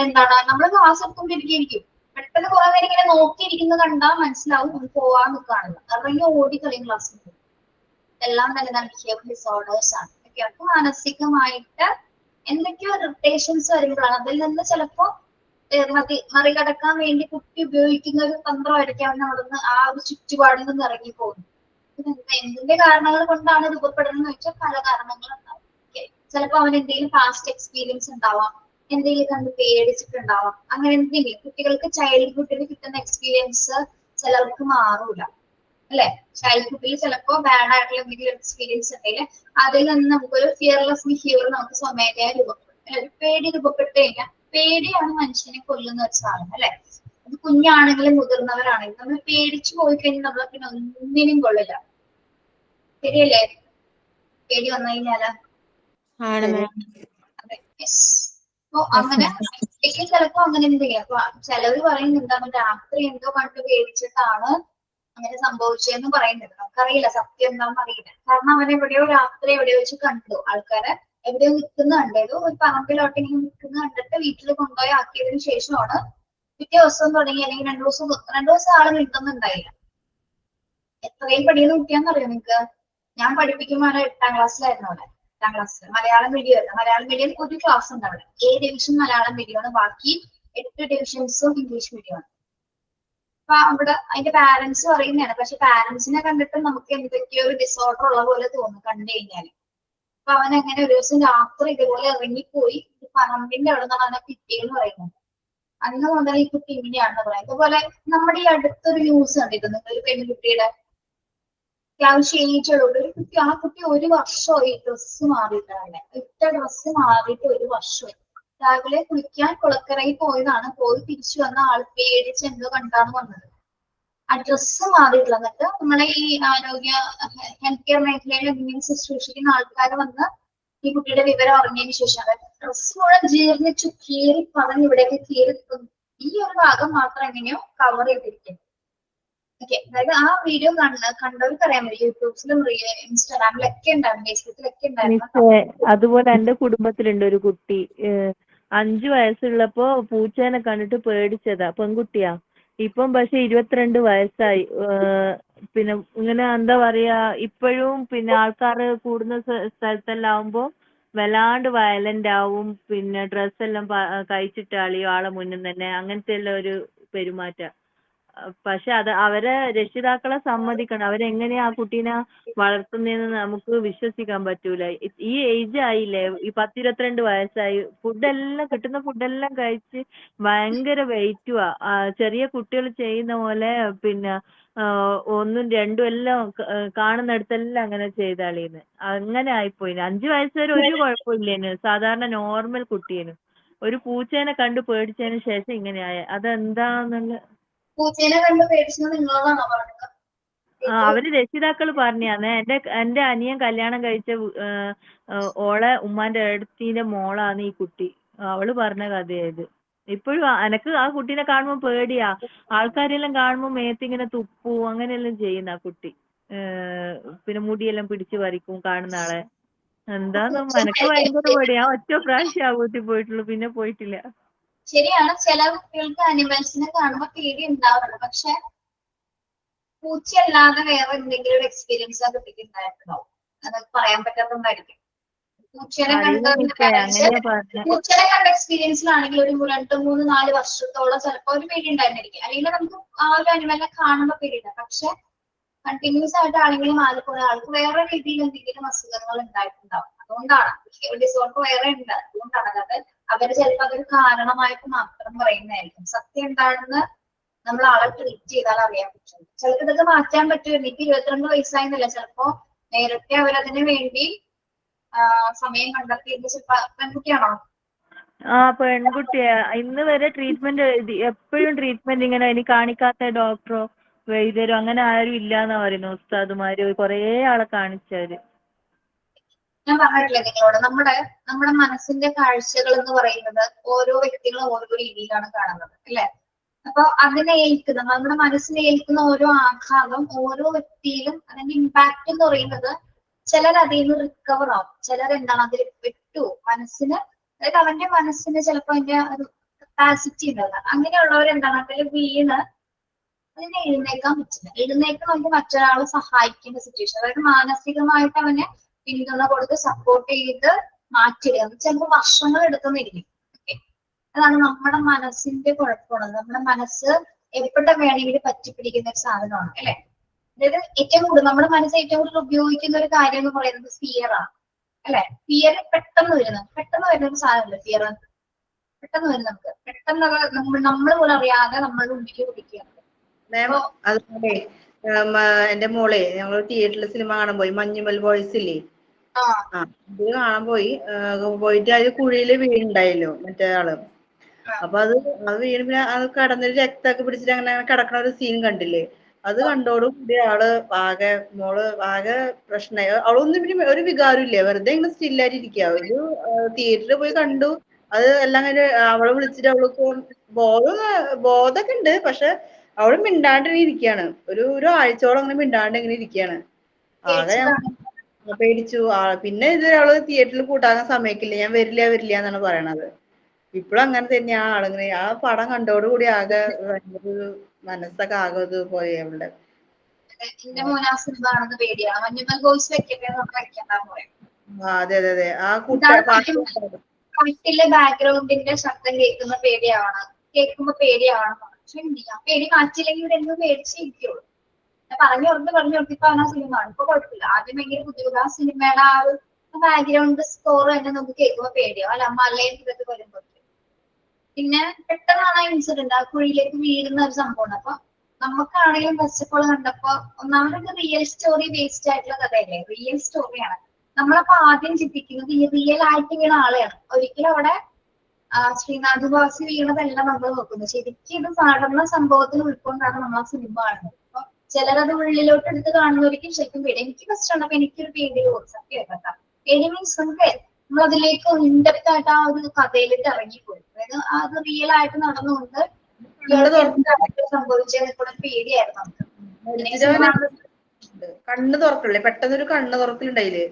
എന്താണ് നമ്മള് ക്ലാസ് എടുത്തുകൊണ്ടിരിക്കും, പെട്ടെന്ന് കുറെ നേരം ഇങ്ങനെ നോക്കിയിരിക്കുന്നത് കണ്ടാൽ മനസ്സിലാവും നമ്മൾ പോവാൻ നിൽക്കുകയാണെന്ന്. ഇറങ്ങി ഓടിക്കളയും ക്ലാസ്സിൽ നിന്ന്. എല്ലാം തന്നെ ബിഹേവിയർ ഡിസോർഡേഴ്സ് ആണ്. അപ്പൊ മാനസികമായിട്ട് എന്തൊക്കെയോ ഇറിറ്റേഷൻസ് വരുമ്പോഴാണ് അതിൽ നിന്ന് ചിലപ്പോ മറികടക്കാൻ വേണ്ടി കുട്ടി ഉപയോഗിക്കുന്ന ഒരു തന്ത്രമായിരിക്കും അവൻ അവിടുന്ന് ആ ഒരു ചുറ്റുപാടിൽ നിന്ന് ഇറങ്ങി പോകുന്നത്. എന്തിന്റെ കാരണങ്ങൾ കൊണ്ടാണ് രൂപപ്പെടുന്നത് വെച്ചാൽ പല കാരണങ്ങളുണ്ടാവും. ചിലപ്പോൾ അവൻ എന്തെങ്കിലും പാസ്റ്റ് എക്സ്പീരിയൻസ് ഉണ്ടാവാം, എന്തെങ്കിലും കണ്ട് പേടിച്ചിട്ടുണ്ടാവാം, അങ്ങനെ എന്തെങ്കിലും. കുട്ടികൾക്ക് ചൈൽഡ്ഹുഡിൽ കിട്ടുന്ന എക്സ്പീരിയൻസ് ചിലർക്ക് മാറൂല അല്ലെ. ചൈൽഡ്ഹുഡിൽ ചിലപ്പോ ബാഡ് ആയിട്ടുള്ള എന്തെങ്കിലും എക്സ്പീരിയൻസ് ഉണ്ടെങ്കിൽ അതിൽ നിന്ന് നമുക്കൊരു ഫിയർലെസ് ബിഹേവിയർ നമുക്ക് സ്വമേധയാ രൂപപ്പെടും. ഒരു പേടി രൂപപ്പെട്ട് കഴിഞ്ഞാൽ, പേടിയാണ് മനുഷ്യനെ കൊല്ലുന്ന ഒരു സാധനം അല്ലെ. അത് കുഞ്ഞാണെങ്കിലും മുതിർന്നവരാണെങ്കിലും നമ്മൾ പേടിച്ചു പോയി കഴിഞ്ഞാൽ നമ്മൾ പിന്നെ ഒന്നിനും കൊള്ളില്ല, ശരിയല്ലേ? പേടി വന്നു കഴിഞ്ഞാല് അതെ. അപ്പൊ അങ്ങനെ ചിലപ്പോ അങ്ങനെ എന്ത് ചെയ്യാം. അപ്പൊ ചിലവര് പറയുന്നത് എന്താണ്, രാത്രി എന്തോ കണ്ട് പേടിച്ചിട്ടാണ് അങ്ങനെ സംഭവിച്ചതെന്ന് പറയുന്നത്. നമുക്കറിയില്ല സത്യം എന്താണെന്ന് അറിയില്ല. കാരണം അവൻ എവിടെയോ രാത്രി എവിടെയോ വെച്ച് കണ്ടു, ആൾക്കാരെ എവിടെയോ നിൽക്കുന്ന കണ്ടത്, ഒരു പറമ്പിലോട്ട് ഇങ്ങനെ നിൽക്കുന്ന കണ്ടിട്ട് വീട്ടിൽ കൊണ്ടുപോയി ആക്കിയതിനു ശേഷമാണ് പിറ്റേ ദിവസം തുടങ്ങി, അല്ലെങ്കിൽ രണ്ടു ദിവസം ആള് നിൽക്കുന്നുണ്ടായില്ല. എത്രയും പഠിക്കുന്ന കുട്ടിയാന്നറിയോ നിങ്ങക്ക്? ഞാൻ പഠിപ്പിക്കുമ്പോൾ 8ാം ക്ലാസ്സിലായിരുന്നു അവിടെ. 8ാം ക്ലാസ്സിൽ മലയാളം മീഡിയം ആയിരുന്നു. മലയാളം മീഡിയം ഒരു ക്ലാസ് ഉണ്ട് അവിടെ. A ഡിവിഷൻ മലയാളം മീഡിയമാണ്, ബാക്കി 8 ഡിവിഷൻസും ഇംഗ്ലീഷ് മീഡിയമാണ്. അപ്പൊ അവിടെ അതിന്റെ പാരന്റ്സ് പറയുന്നതാണ്. പക്ഷെ പാരന്റ്സിനെ കണ്ടിട്ട് നമുക്ക് എന്തൊക്കെയോ ഒരു ഡിസോർഡർ ഉള്ള പോലെ തോന്നും കണ്ടു കഴിഞ്ഞാല്. അപ്പൊ അവൻ അങ്ങനെ ഒരു ദിവസം രാത്രി ഇതുപോലെ ഇറങ്ങിപ്പോയി പറമ്പിന്റെ അവിടെ നിന്നാണ് അവനെ കിട്ടിയെന്ന് പറയുന്നത്. അന്ന് മുതൽ ഈ കുട്ടി ഇങ്ങനെയാണെന്ന് പറയാം. അതുപോലെ നമ്മുടെ ഈ അടുത്തൊരു ന്യൂസ് കണ്ടിട്ടുണ്ട്, ഒരു പെൺകുട്ടിയുടെ അത്യാവശ്യം ഏജുള്ള ഒരു കുട്ടി. ആ കുട്ടി 1 വർഷമായി ഡ്രസ്സ് മാറിയിട്ടാണ്, ഇട്ട ഡ്രസ്സ് മാറിയിട്ട് 1 വർഷമായി. രാവിലെ കുളിക്കാൻ കുളക്കരയിൽ പോയതാണ്, പോയി തിരിച്ചു വന്ന ആൾ പേടിച്ച് എന്തോ കണ്ടാണ് വന്നത്. ആ ഡ്രസ്സ് മാറിയിട്ടില്ല. എന്നിട്ട് നമ്മളെ ഈ ആരോഗ്യ ഹെൽത്ത് കെയർ മേഖലയിൽ എന്തെങ്കിലും ശുശ്രൂഷിക്കുന്ന ആൾക്കാർ വന്ന് ഈ കുട്ടിയുടെ വിവരം അറിഞ്ഞതിന് ശേഷം ഡ്രസ്സ് മുഴുവൻ ജീർണിച്ചു, കീറി പറഞ്ഞ് ഇവിടെയൊക്കെ കീറി ഈ ഒരു ഭാഗം മാത്രം എങ്ങനെയോ കവർ ചെയ്തിരിക്കും. ഓക്കെ, അതായത് ആ വീഡിയോ കണ്ടവർക്ക് അറിയാൻ പറ്റും. യൂട്യൂബിലും ഇൻസ്റ്റാഗ്രാമിലൊക്കെ ഉണ്ടായിരുന്നു, ഫേസ്ബുക്കിലൊക്കെ ഉണ്ടായിരുന്നു. അതുപോലെ എന്റെ കുടുംബത്തിലുണ്ട് ഒരു കുട്ടി, 5 വയസ്സുള്ളപ്പോ പൂച്ചേനെ കണ്ടിട്ട് പേടിച്ചതാ, പെൺകുട്ടിയാ. ഇപ്പം പക്ഷെ 22 വയസ്സായി. പിന്നെ ഇങ്ങനെ എന്താ പറയാ, ഇപ്പോഴും പിന്നെ ആൾക്കാർ കൂടുന്ന സ്ഥലത്തെല്ലാം ആവുമ്പോ വല്ലാണ്ട് വയലന്റ് ആവും. പിന്നെ ഡ്രസ്സെല്ലാം കഴിച്ചിട്ടാളിയോ ആളെ മുന്നിൽ തന്നെ, അങ്ങനത്തെ എല്ലാം ഒരു പെരുമാറ്റ. പക്ഷെ അത് അവരെ രക്ഷിതാക്കളെ സമ്മതിക്കണം. അവരെങ്ങനെയാ ആ കുട്ടീനെ വളർത്തുന്നതെന്ന് നമുക്ക് വിശ്വസിക്കാൻ പറ്റൂല. ഈ ഏജ് ആയില്ലേ, ഈ 10-22 വയസ്സായി. കിട്ടുന്ന ഫുഡെല്ലാം കഴിച്ച് ഭയങ്കര വെയിറ്റുവാ. ചെറിയ കുട്ടികൾ ചെയ്യുന്ന പോലെ പിന്നെ 1ഉം 2ഉം എല്ലാം കാണുന്നിടത്തെല്ലാം അങ്ങനെ ചെയ്താളീന്ന്. അങ്ങനെ ആയിപ്പോയി. 5 വയസ്സ് വരെ ഒരു കുഴപ്പമില്ലേനു, സാധാരണ നോർമൽ കുട്ടിയേനു. ഒരു പൂച്ചേനെ കണ്ടു പേടിച്ചതിന് ശേഷം ഇങ്ങനെയായ. അതെന്താന്നുള്ള പൂച്ചേനെ കണ്ട് പേടിച്ചത് നിങ്ങളോടാണോ പറഞ്ഞത്? അവര് രക്ഷിതാക്കള് പറഞ്ഞാന്ന് എന്റെ അനിയൻ കല്യാണം കഴിച്ച ഓളെ ഉമ്മാന്റെ ഏടത്തിന്റെ മോളാണ് ഈ കുട്ടി. അവള് പറഞ്ഞ കഥയായത്. ഇപ്പോഴും എനക്ക് ആ കുട്ടീനെ കാണുമ്പോ പേടിയാ. ആൾക്കാരെല്ലാം കാണുമ്പോ മേത്തിങ്ങനെ തുപ്പൂ അങ്ങനെയെല്ലാം ചെയ്യുന്ന ആ കുട്ടി. പിന്നെ മുടിയെല്ലാം പിടിച്ച് പറിക്കും കാണുന്ന ആളെ. എന്താന്ന് എനക്ക് ഭയങ്കര പേടിയാ. ഒറ്റ പ്രാവശ്യം ആ വീട്ടിൽ പോയിട്ടുള്ളൂ, പിന്നെ പോയിട്ടില്ല. ശരിയാണ്, ചില കുട്ടികൾക്ക് അനിമൽസിനെ കാണുമ്പോ പേടി ഉണ്ടാവുന്നുണ്ട്. പക്ഷെ പൂച്ചയല്ലാതെ വേറെ എന്തെങ്കിലും ഒരു എക്സ്പീരിയൻസ് ആ കുട്ടിക്ക് ഉണ്ടായിട്ടുണ്ടാവും. അത് പറയാൻ പറ്റാത്തതായിരിക്കും. പൂച്ചനെ കണ്ട് അങ്ങനെയാ പറഞ്ഞ. പൂച്ചനെ കണ്ട എക്സ്പീരിയൻസിലാണെങ്കിൽ ഒരു 2, 3, 4 വർഷത്തോളം ചിലപ്പോൾ ഒരു പേടി ഉണ്ടായിരുന്നിരിക്കും. അല്ലെങ്കിൽ നമുക്ക് ആ ഒരു അനിമലിനെ കാണുമ്പോൾ പേടിയുണ്ടാവും. പക്ഷെ കണ്ടിന്യൂസ് ആയിട്ട് ആണെങ്കിൽ മാറിപ്പോയ ആൾക്ക് വേറെ രീതിയിൽ എന്തെങ്കിലും അസുഖങ്ങൾ ഉണ്ടായിട്ടുണ്ടാവും. അതുകൊണ്ടാണ് ഡിസോർഡർ വേറെ ഉണ്ട്. അതുകൊണ്ടാണ്. അതായത് അവര് ചിലപ്പോൾ അതൊരു കാരണമായിട്ട് മാത്രം പറയുന്നതായിരിക്കും. സത്യം എന്താണെന്ന് നമ്മൾ ആളെ ട്രീറ്റ് ചെയ്താൽ അറിയാൻ പറ്റും. ചിലർക്ക് ഇതൊക്കെ മാറ്റാൻ പറ്റും. എനിക്ക് 22 വയസ്സായിരുന്നില്ല. ചിലപ്പോ നേരത്തെ അവരതിനു വേണ്ടി സമയം കണ്ടെത്തിയത് ചിലപ്പോ പെൺകുട്ടിയാണോ? പെൺകുട്ടിയാ. ഇന്ന് വരെ ട്രീറ്റ്മെന്റ് എപ്പോഴും ട്രീറ്റ്മെന്റ് ഇങ്ങനെ ഇനി കാണിക്കാത്ത ഡോക്ടറോ വൈദ്യരോ അങ്ങനെ ആരും ഇല്ലാന്നാ പറയുന്നു. ഉസ്താദുമാര് കുറേ ആളെ കാണിച്ചവര്. ഞാൻ പറഞ്ഞിട്ടില്ലേ നിങ്ങളോട്, നമ്മുടെ മനസ്സിന്റെ കാഴ്ചകൾ എന്ന് പറയുന്നത് ഓരോ വ്യക്തികളും ഓരോ രീതിയിലാണ് കാണുന്നത് അല്ലെ? അപ്പൊ അതിനെ ഏൽക്കുന്ന, നമ്മുടെ മനസ്സിനെ ഏൽക്കുന്ന ഓരോ ആഘാതം ഓരോ വ്യക്തിയിലും അതിന്റെ ഇമ്പാക്ട് എന്ന് പറയുന്നത് ചിലർ അതിൽ നിന്ന് റിക്കവർ ആവും. ചിലരെന്താണ് അതിൽ പെട്ടു മനസ്സിന്, അതായത് അവന്റെ മനസ്സിന് ചിലപ്പോ അതിന്റെ ഒരു കപ്പാസിറ്റി ഉണ്ടാകുക. അങ്ങനെയുള്ളവരെന്താണ് അതിൽ വീണ് അതിനെ എഴുന്നേക്കാൻ പറ്റില്ല. എഴുന്നേക്കണമെങ്കിൽ മറ്റൊരാളെ സഹായിക്കേണ്ട സിറ്റുവേഷൻ, അതായത് മാനസികമായിട്ട് അവനെ പിന്തുണ കൊടുത്ത് സപ്പോർട്ട് ചെയ്ത് മാറ്റിയിടുക. ചിലപ്പോൾ വർഷങ്ങൾ എടുക്കുന്നിരിക്കും. അതാണ് നമ്മുടെ മനസ്സിന്റെ കുഴപ്പമാണ്. നമ്മുടെ മനസ്സ് എവിടെ വേണമെങ്കിലും പറ്റിപ്പിടിക്കുന്ന ഒരു സാധനമാണ് അല്ലെ? അതായത് ഏറ്റവും കൂടുതൽ നമ്മുടെ മനസ്സ് ഏറ്റവും കൂടുതൽ ഉപയോഗിക്കുന്ന ഒരു കാര്യം എന്ന് പറയുന്നത് ഫിയർ ആണ് അല്ലെ? ഫിയർ പെട്ടെന്ന് വരുന്ന ഒരു സാധനമല്ലേ ഫിയർ? പെട്ടെന്ന് വരും. നമുക്ക് പെട്ടെന്ന് നമ്മൾ പോലും അറിയാതെ നമ്മളുടെ ഉള്ളിലേക്ക് പിടിക്കുകയാണ്. അതുപോലെ എന്റെ മോളെ ഞങ്ങൾ തിയേറ്ററിൽ സിനിമ കാണാൻ പോയി. മഞ്ഞുമൽ ബോയ്സ് ഇല്ലേ? ഇത് കാണാൻ പോയിട്ട് അത് കുഴിയില് വീടുണ്ടായല്ലോ മറ്റേ ആള്. അപ്പൊ അത് വീണ് പിന്നെ അത് കടന്നൊരു രക്തമൊക്കെ പിടിച്ചിട്ട് അങ്ങനെ കിടക്കണ ഒരു സീൻ കണ്ടില്ലേ? അത് കണ്ടോടും കൂടി മോള് ആകെ പ്രശ്നമായി. അവളൊന്നും പിന്നെ ഒരു വികാരം ഇല്ല, വെറുതെ ഇങ്ങനെ സ്റ്റില്ലായിട്ട് ഇരിക്കുക. ഒരു തിയേറ്ററിൽ പോയി കണ്ടു. അത് എല്ലാം കഴിഞ്ഞ് അവളെ വിളിച്ചിട്ട് അവൾക്ക് ബോധമൊക്കെ ഉണ്ട്. പക്ഷെ അവള് മിണ്ടാണ്ട് ഇരിക്കുകയാണ്. ഒരു ആഴ്ചയോളം അങ്ങനെ മിണ്ടാണ്ട് ഇങ്ങനെ ഇരിക്കുകയാണ്. ആകെ പേടിച്ചു. പിന്നെ ഇത് അവള് തിയേറ്ററിൽ കൂട്ടാൻ സമ്മതിക്കില്ല. ഞാൻ വരില്ല എന്നാണ് പറയണത്. ഇപ്പോഴും അങ്ങനെ തന്നെയാ ആളിങ്ങനെ. ആ പടം കണ്ടോടുകൂടി ആകെ മനസ്സൊക്കെ ആകെ ഇത് പോയി അവളുടെ. എന്റെ മോനാ സിനിമ കാണുന്ന പേടിയാണ്. മഞ്ഞുമൽ ബോയ്സ് വെക്കണ്ടെന്ന് പറയും. അതെ ആ വീട്ടിലെ ബാക്ക്ഗ്രൗണ്ടിന്റെ ശബ്ദം കേൾക്കുമ്പോ പേടിയാവണം. പക്ഷെ ആ പേടി മാറ്റില്ലെങ്കിൽ ഇവിടെ എന്തും പേടിച്ചിരിക്കുള്ളൂ. ഞാൻ പറഞ്ഞു കൊടുത്തിപ്പോ ആ സിനിമ ആണ്. ഇപ്പൊ കുഴപ്പമില്ല. ആദ്യം ഭയങ്കര ബുദ്ധിമുട്ട്. ആ സിനിമയുടെ ആ ഒരു ബാക്ക്ഗ്രൗണ്ട് സ്കോർ തന്നെ നമുക്ക് കേൾക്കുമ്പോ പേടിയാവും. അല്ല മലയും ഇതൊക്കെ വരുമ്പോ പിന്നെ പെട്ടെന്നാണ് ആ ഇൻസിഡന്റ് ആ കുഴിയിലേക്ക് വീഴുന്ന ഒരു സംഭവമാണ്. അപ്പൊ നമുക്കാണെങ്കിലും ഫസ്റ്റ് ഓഫ് ഓൾ കണ്ടപ്പോ ഒന്നാമത് റിയൽ സ്റ്റോറി ബേസ്ഡ് ആയിട്ടുള്ള കഥയല്ലേ? റിയൽ സ്റ്റോറിയാണ്. നമ്മളപ്പോ ആദ്യം ചിന്തിക്കുന്നത് ഈ റിയൽ ആയിട്ട് വീണ ആളെയാണ്. ഒരിക്കലും അവിടെ ശ്രീനാഥ് വാസി വീണതല്ല നമ്മൾ നോക്കുന്നത്. ശരിക്കും ഇത് നടന്ന സംഭവത്തിൽ ഉൾക്കൊണ്ടാണ് നമ്മൾ ആ സിനിമ കാണുന്നത്. അപ്പൊ ചിലരത് ഉള്ളിലോട്ട് എടുത്ത് കാണുന്നവരിക്കും ശരിക്കും പേടി. എനിക്ക് ഫസ്റ്റ് കണ്ടപ്പോ എനിക്കൊരു പേടി തോന്നി. സത്യമായിട്ടാ. പേടി മീൻസ് നമുക്ക് നമ്മൾ അതിലേക്ക് ഇൻഡെപ്റ്റ് ആയിട്ട് ആ ഒരു കഥയിലേക്ക് ഇറങ്ങിപ്പോയി. അതായത് അത് റിയൽ ആയിട്ട് നടന്നുകൊണ്ട് സംഭവിച്ചതിനെക്കൂടെ പേടിയായിരുന്നു നമുക്ക്. കണ്ണ് തുറക്കല്ലേ, പെട്ടെന്നൊരു കണ്ണ് തുറക്കലുണ്ടായില്ലേ?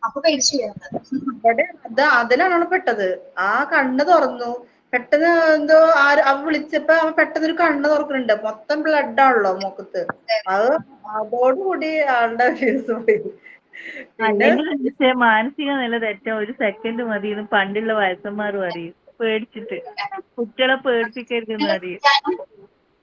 അപ്പൊ പേടിച്ചു അതിലാണ് പെട്ടത്. ആ കണ്ണ് തുറന്നു. പെട്ടെന്ന് എന്തോ അവ വിളിച്ചപ്പോ അവൻ പെട്ടെന്നൊരു കണ്ണ് തുറക്കുന്നുണ്ട്. മൊത്തം ബ്ലഡ് ആണല്ലോ മുഖത്ത്. അതോടുകൂടി ആളുടെ ഫേസ് പോയി. അല്ലെങ്കിൽ മാനസിക നില തെറ്റാൻ 1 സെക്കൻഡ് മതിയെന്ന് പണ്ടുള്ള വയസ്സന്മാരും അറിയും. പേടിച്ചിട്ട് കുട്ടികളെ പേടിപ്പിക്കരുതെന്ന് അറിയും.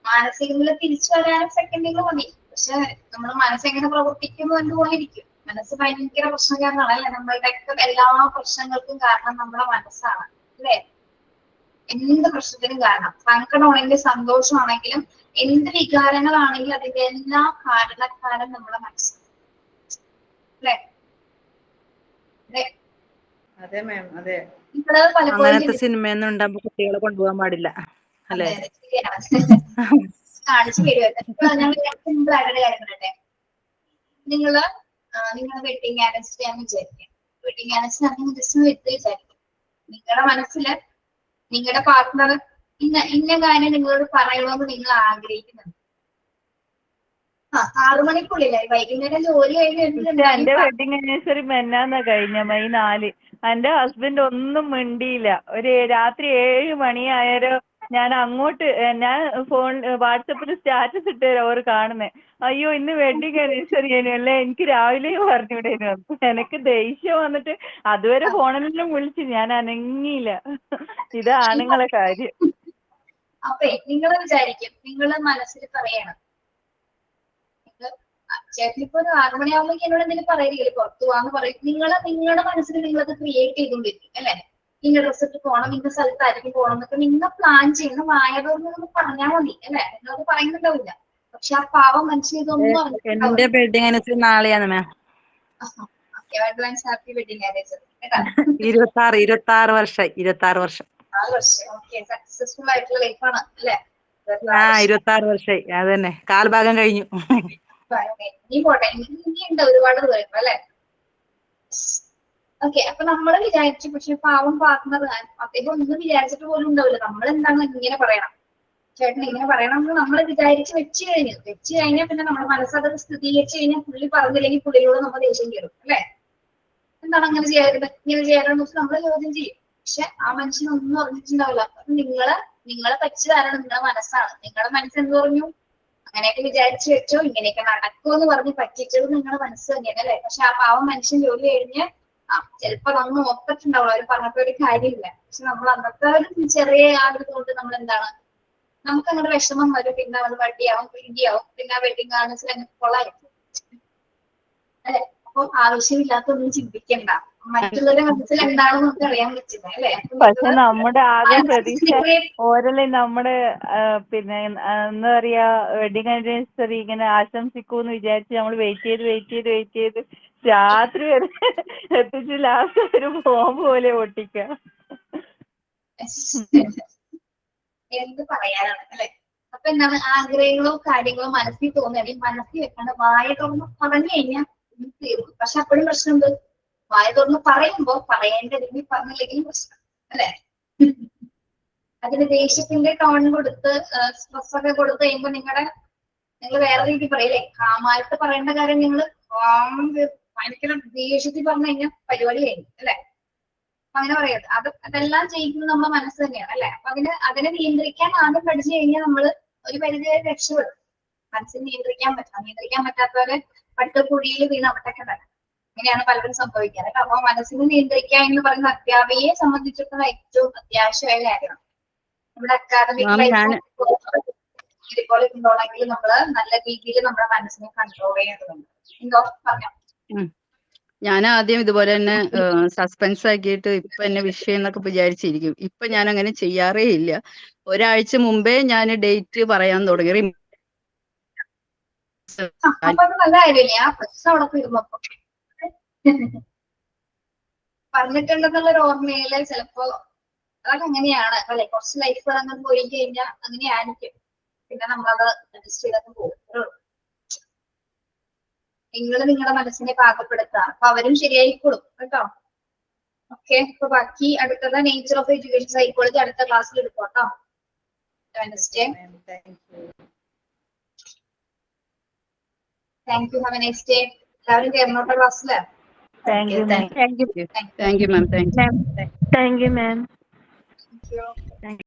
മാനസിക നില തിരിച്ചു വരാനും സെക്കൻഡുകൾ മതി. പക്ഷെ നമ്മുടെ മനസ്സെങ്ങനെ പ്രവർത്തിക്കുന്നു എന്നുകൊണ്ടിരിക്കും. മനസ്സ് ഭയങ്കര പ്രശ്നകാരനാണ് അല്ലെ? നമ്മളുടെ എല്ലാ പ്രശ്നങ്ങൾക്കും കാരണം നമ്മുടെ മനസ്സാണ് അല്ലെ? എന്ത് പ്രശ്നത്തിനും കാരണം, സങ്കടമാണെങ്കിലും സന്തോഷമാണെങ്കിലും എന്ത് വികാരങ്ങളാണെങ്കിലും അതിന്റെ എല്ലാ കാരണക്കാരും നമ്മുടെ മനസ്സാണ് അല്ലെ? അതെ മാം, അതെ. അങ്ങനത്തെ സിനിമയൊന്നും ഉണ്ടാകുമ്പോ കുട്ടികളെ കൊണ്ടുപോകാൻ പാടില്ല അല്ലേ? കാണിച്ചു തരുമായിരുന്നു. ഞാൻ സിമ്പിൾ ആയിട്ടുള്ള കാര്യം പറയട്ടെ. നിങ്ങള് നിങ്ങളുടെ വെഡിങ് ആനിവേഴ്സറി ആണെന്ന് വിചാരിക്കാം. വെഡിങ് ആനിവേഴ്സറി അങ്ങനെ ജസ്റ്റ് വെച്ച് വിചാരിക്കും. നിങ്ങളുടെ മനസ്സില് നിങ്ങളുടെ പാർട്ട്ണർ ഇന്ന കാര്യം നിങ്ങളോട് പറയണമെന്ന് നിങ്ങൾ ആഗ്രഹിക്കുന്നുണ്ട്. 6 മണിക്കുള്ളിലായി വൈകുന്നേരം ജോലി കഴിഞ്ഞ് എന്റെ വെഡിങ് ആനിവേഴ്സറി മെന്നാന്നാ കഴിഞ്ഞ May 4. എന്റെ ഹസ്ബൻഡ് ഒന്നും മിണ്ടിയില്ല. ഒരു രാത്രി 7 മണിയായാലോ ഞാൻ അങ്ങോട്ട് ഞാൻ വാട്സപ്പിൽ സ്റ്റാറ്റസ് ഇട്ട് തരാം അവർ കാണുന്നേ. അയ്യോ ഇന്ന് വെഡിങ് ആനിവേഴ്സറി അല്ലേ, എനിക്ക് രാവിലെയും പറഞ്ഞുവിടേനു. എനിക്ക് ദേഷ്യം വന്നിട്ട് അതുവരെ ഫോണിലെല്ലാം വിളിച്ചു, ഞാൻ അനങ്ങിയില്ല. ഇത് ആണുങ്ങളെ കാര്യം. അപ്പൊ നിങ്ങൾ വിചാരിക്കും, നിങ്ങള് മനസ്സിൽ പറയണം, ചേട്ടൻ ഇപ്പൊ ഒരു 6 മണിയാകുമ്പോഴേക്കും എന്നോട് എന്തെങ്കിലും പറയില്ലേ, പുറത്തു പോവാന്ന് പറയും. നിങ്ങളുടെ മനസ്സിൽ നിങ്ങളത് ക്രിയേറ്റ് ചെയ്തുകൊണ്ടിരിക്കും അല്ലെ. ഇന്ന ഡ്രസ് ഇട്ട് പോകണം, ഇന്ന സ്ഥലത്തായിരിക്കും പോകണം എന്നൊക്കെ നിങ്ങൾ പ്ലാൻ ചെയ്യുന്ന വായതൊന്നും പറഞ്ഞാൽ മതി അല്ലെ. നിങ്ങളത് പറയുന്നുണ്ടാവില്ല. പക്ഷെ ആ പാവം മനുഷ്യൻ ഇതൊന്നും എന്റെ വെഡിങ് ആനിവേഴ്സറി നാളെയാണ് ma'am. Advance happy wedding anniversary. 26 വർഷമായി. 26 വർഷം. 6 വർഷം. ഓക്കെ, സക്സസ്ഫുൾ ആയിട്ടുള്ള ലൈഫാണ് അല്ലെ. 26 വർഷമായി. അതന്നെ, കാൽഭാഗം കഴിഞ്ഞു. ഇനി പോട്ടെ, ഇനിയുണ്ട് ഒരുപാട് ദൂരം അല്ലെ. ഓക്കെ, അപ്പൊ നമ്മള് വിചാരിച്ചു, പക്ഷെ പാവം പാർട്ട്ണർ അദ്ദേഹം ഒന്നും വിചാരിച്ചിട്ട് പോലും ഉണ്ടാവില്ല. നമ്മളെന്താണ് ഇങ്ങനെ പറയണം, ചേട്ടൻ ഇങ്ങനെ പറയണം എന്ന് നമ്മൾ വിചാരിച്ച് വെച്ച് കഴിഞ്ഞാൽ പിന്നെ നമ്മുടെ മനസ്സത് സ്ഥിരീകരിച്ച് കഴിഞ്ഞാൽ പുള്ളി പറഞ്ഞില്ലെങ്കിൽ പുള്ളിയോട് നമ്മൾ ദേഷ്യം കയറും അല്ലെ. എന്താണ് അങ്ങനെ ചെയ്യരുത്, ഇങ്ങനെ ചെയ്യരുതെന്ന് വെച്ചാൽ നമ്മൾ ചോദ്യം ചെയ്യും. പക്ഷെ ആ മനുഷ്യനൊന്നും അറിഞ്ഞിട്ടുണ്ടാവില്ല. അപ്പൊ നിങ്ങളെ പറ്റിയതാണ് നിങ്ങളുടെ മനസ്സാണ്. നിങ്ങളുടെ മനസ്സെന്ത് പറഞ്ഞു, അങ്ങനെയൊക്കെ വിചാരിച്ചു വെച്ചോ, ഇങ്ങനെയൊക്കെ നടക്കുമെന്ന് പറഞ്ഞ് പറ്റിച്ചത് നിങ്ങളുടെ മനസ്സ് തന്നെയാണ് അല്ലെ. പക്ഷെ ആ പാവം മനുഷ്യൻ ജോലി കഴിഞ്ഞ് ചിലപ്പോ നമ്മൾ ഓർത്തിട്ടുണ്ടാവുള്ളൂ, അവർ പറഞ്ഞപ്പോ ഒരു കാര്യമില്ല. പക്ഷെ നമ്മൾ അന്നത്തെ ഒരു ചെറിയ ആഗ്രഹം കൊണ്ട് നമ്മൾ എന്താണ്, നമുക്ക് അങ്ങനെ വിഷമം വരും. പിന്നെ അത് വട്ടിയാവും, പിടിയാവും, പിന്നെ ആ വെഡിങ് ആനിവേഴ്സറി അങ്ങനെ കൊള്ളായിരിക്കും അല്ലെ. അപ്പൊ ആവശ്യമില്ലാത്തൊന്നും ചിന്തിക്കണ്ട. മറ്റുള്ളവരുടെ മനസ്സിൽ എന്താണെന്ന് നമുക്ക് അറിയാൻ പറ്റില്ല അല്ലെ. പക്ഷെ നമ്മുടെ ആകെ പ്രതീക്ഷ ഓരല്ലേ നമ്മുടെ പിന്നെ എന്താ പറയാ വെഡിങ് ആനിവേഴ്സറി ഇങ്ങനെ ആശംസിക്കൂന്ന് വിചാരിച്ച് നമ്മൾ വെയിറ്റ് ചെയ്ത് രാത്രി വരെ എത്തിച്ച് ലാസ്റ്റ് ഒരു ബോംബ് പോലെ പൊട്ടിക്കാം. എന്ത് പറയാനാണ് അല്ലെ. അപ്പൊ എന്താണ്, ആഗ്രഹങ്ങളോ കാര്യങ്ങളോ മനസ്സിൽ തോന്നുകയാണെങ്കിൽ മനസ്സിൽ വെക്കാണ്ട് വായ തുറന്ന് പറഞ്ഞു കഴിഞ്ഞാൽ തീർന്നു. പക്ഷെ അപ്പോഴും പ്രശ്നമുണ്ട്, വായ തുറന്ന് പറയുമ്പോ പറയേണ്ട രീതിയിൽ പറഞ്ഞില്ലെങ്കിലും പ്രശ്നം അല്ലെ. അതിന് ദേഷ്യത്തിന്റെ ടോൺ കൊടുത്ത് സ്ട്രെസ് ഒക്കെ കൊടുത്ത് കഴിയുമ്പോ നിങ്ങൾ വേറെ രീതി പറയില്ലേ. കാമായിട്ട് പറയേണ്ട കാര്യം നിങ്ങൾ ഭയങ്കര ദേഷ്യത്തിൽ പറഞ്ഞു കഴിഞ്ഞാൽ പരിപാടി കഴിഞ്ഞു അല്ലെ. അങ്ങനെ പറയരുത്. അതെല്ലാം ചെയ്യിക്കുന്നത് നമ്മുടെ മനസ്സ് തന്നെയാണ് അല്ലെ. അപ്പൊ അതിനെ നിയന്ത്രിക്കാൻ ആദ്യം പഠിച്ചു കഴിഞ്ഞാൽ നമ്മൾ ഒരു പരിധി വരെ രക്ഷപ്പെടും. മനസ്സിന് നിയന്ത്രിക്കാൻ പറ്റാത്തവരെ പട്ടുകുഴിയിൽ വീണ് അവിടൊക്കെ തന്നെ. അങ്ങനെയാണ് പലരും സംഭവിക്കാറ്. അപ്പൊ മനസ്സിനെ നിയന്ത്രിക്കുക എന്ന് പറയുന്ന അധ്യാപികയെ സംബന്ധിച്ചിടത്തോളം ഏറ്റവും അത്യാവശ്യമായ കാര്യമാണ്. നമ്മുടെ അക്കാദമിക് ലൈഫ് ഇതുപോലെ കൊണ്ടുപോകണമെങ്കിൽ നമ്മള് നല്ല രീതിയിൽ നമ്മുടെ മനസ്സിനെ കൺട്രോൾ ചെയ്യേണ്ടതുണ്ട്. എന്തോ പറഞ്ഞോ. ഞാൻ ആദ്യം ഇതുപോലെ തന്നെ സസ്പെൻസ് ആക്കിയിട്ട് ഇപ്പൊ എന്നെ വിഷയം എന്നൊക്കെ വിചാരിച്ചിരിക്കും. ഇപ്പൊ ഞാൻ അങ്ങനെ ചെയ്യാറേ ഇല്ല. ഒരാഴ്ച മുമ്പേ ഞാൻ ഡേറ്റ് പറയാൻ തുടങ്ങി. അപ്പൊ അത് നല്ല കാര്യമില്ലേ, ആ പ്രശ്നം അവിടെ തീർന്നപ്പോ പറഞ്ഞിട്ടുണ്ടെന്നുള്ള ഒരു ഓർമ്മയില് ചിലപ്പോ അതൊക്കെ അങ്ങനെയാണ് അല്ലെ. കുറച്ച് ലൈഫ് അങ്ങനെ പോയി കഴിഞ്ഞാൽ അങ്ങനെയായിരിക്കും. പിന്നെ നമ്മളത് അഡ്ജസ്റ്റ് ചെയ്തൊക്കെ പോകും. നിങ്ങൾ നിങ്ങളുടെ മനസ്സിനെ പാകപ്പെടുത്തുക, അപ്പൊ അവരും ശരിയായിക്കോളും കേട്ടോ. ഓക്കെ, അപ്പൊ ബാക്കി അടുത്തത് നേച്ചർ ഓഫ് എഡ്യൂക്കേഷൻ സൈക്കോളജി അടുത്ത ക്ലാസ്സിൽ എടുക്കോട്ടോ. Thank you. Have a nice day. എല്ലാവരും കേരളോട്ട ക്ലാസ്സില്. Thank you ma'am. Thank you ma'am. Thank you ma'am.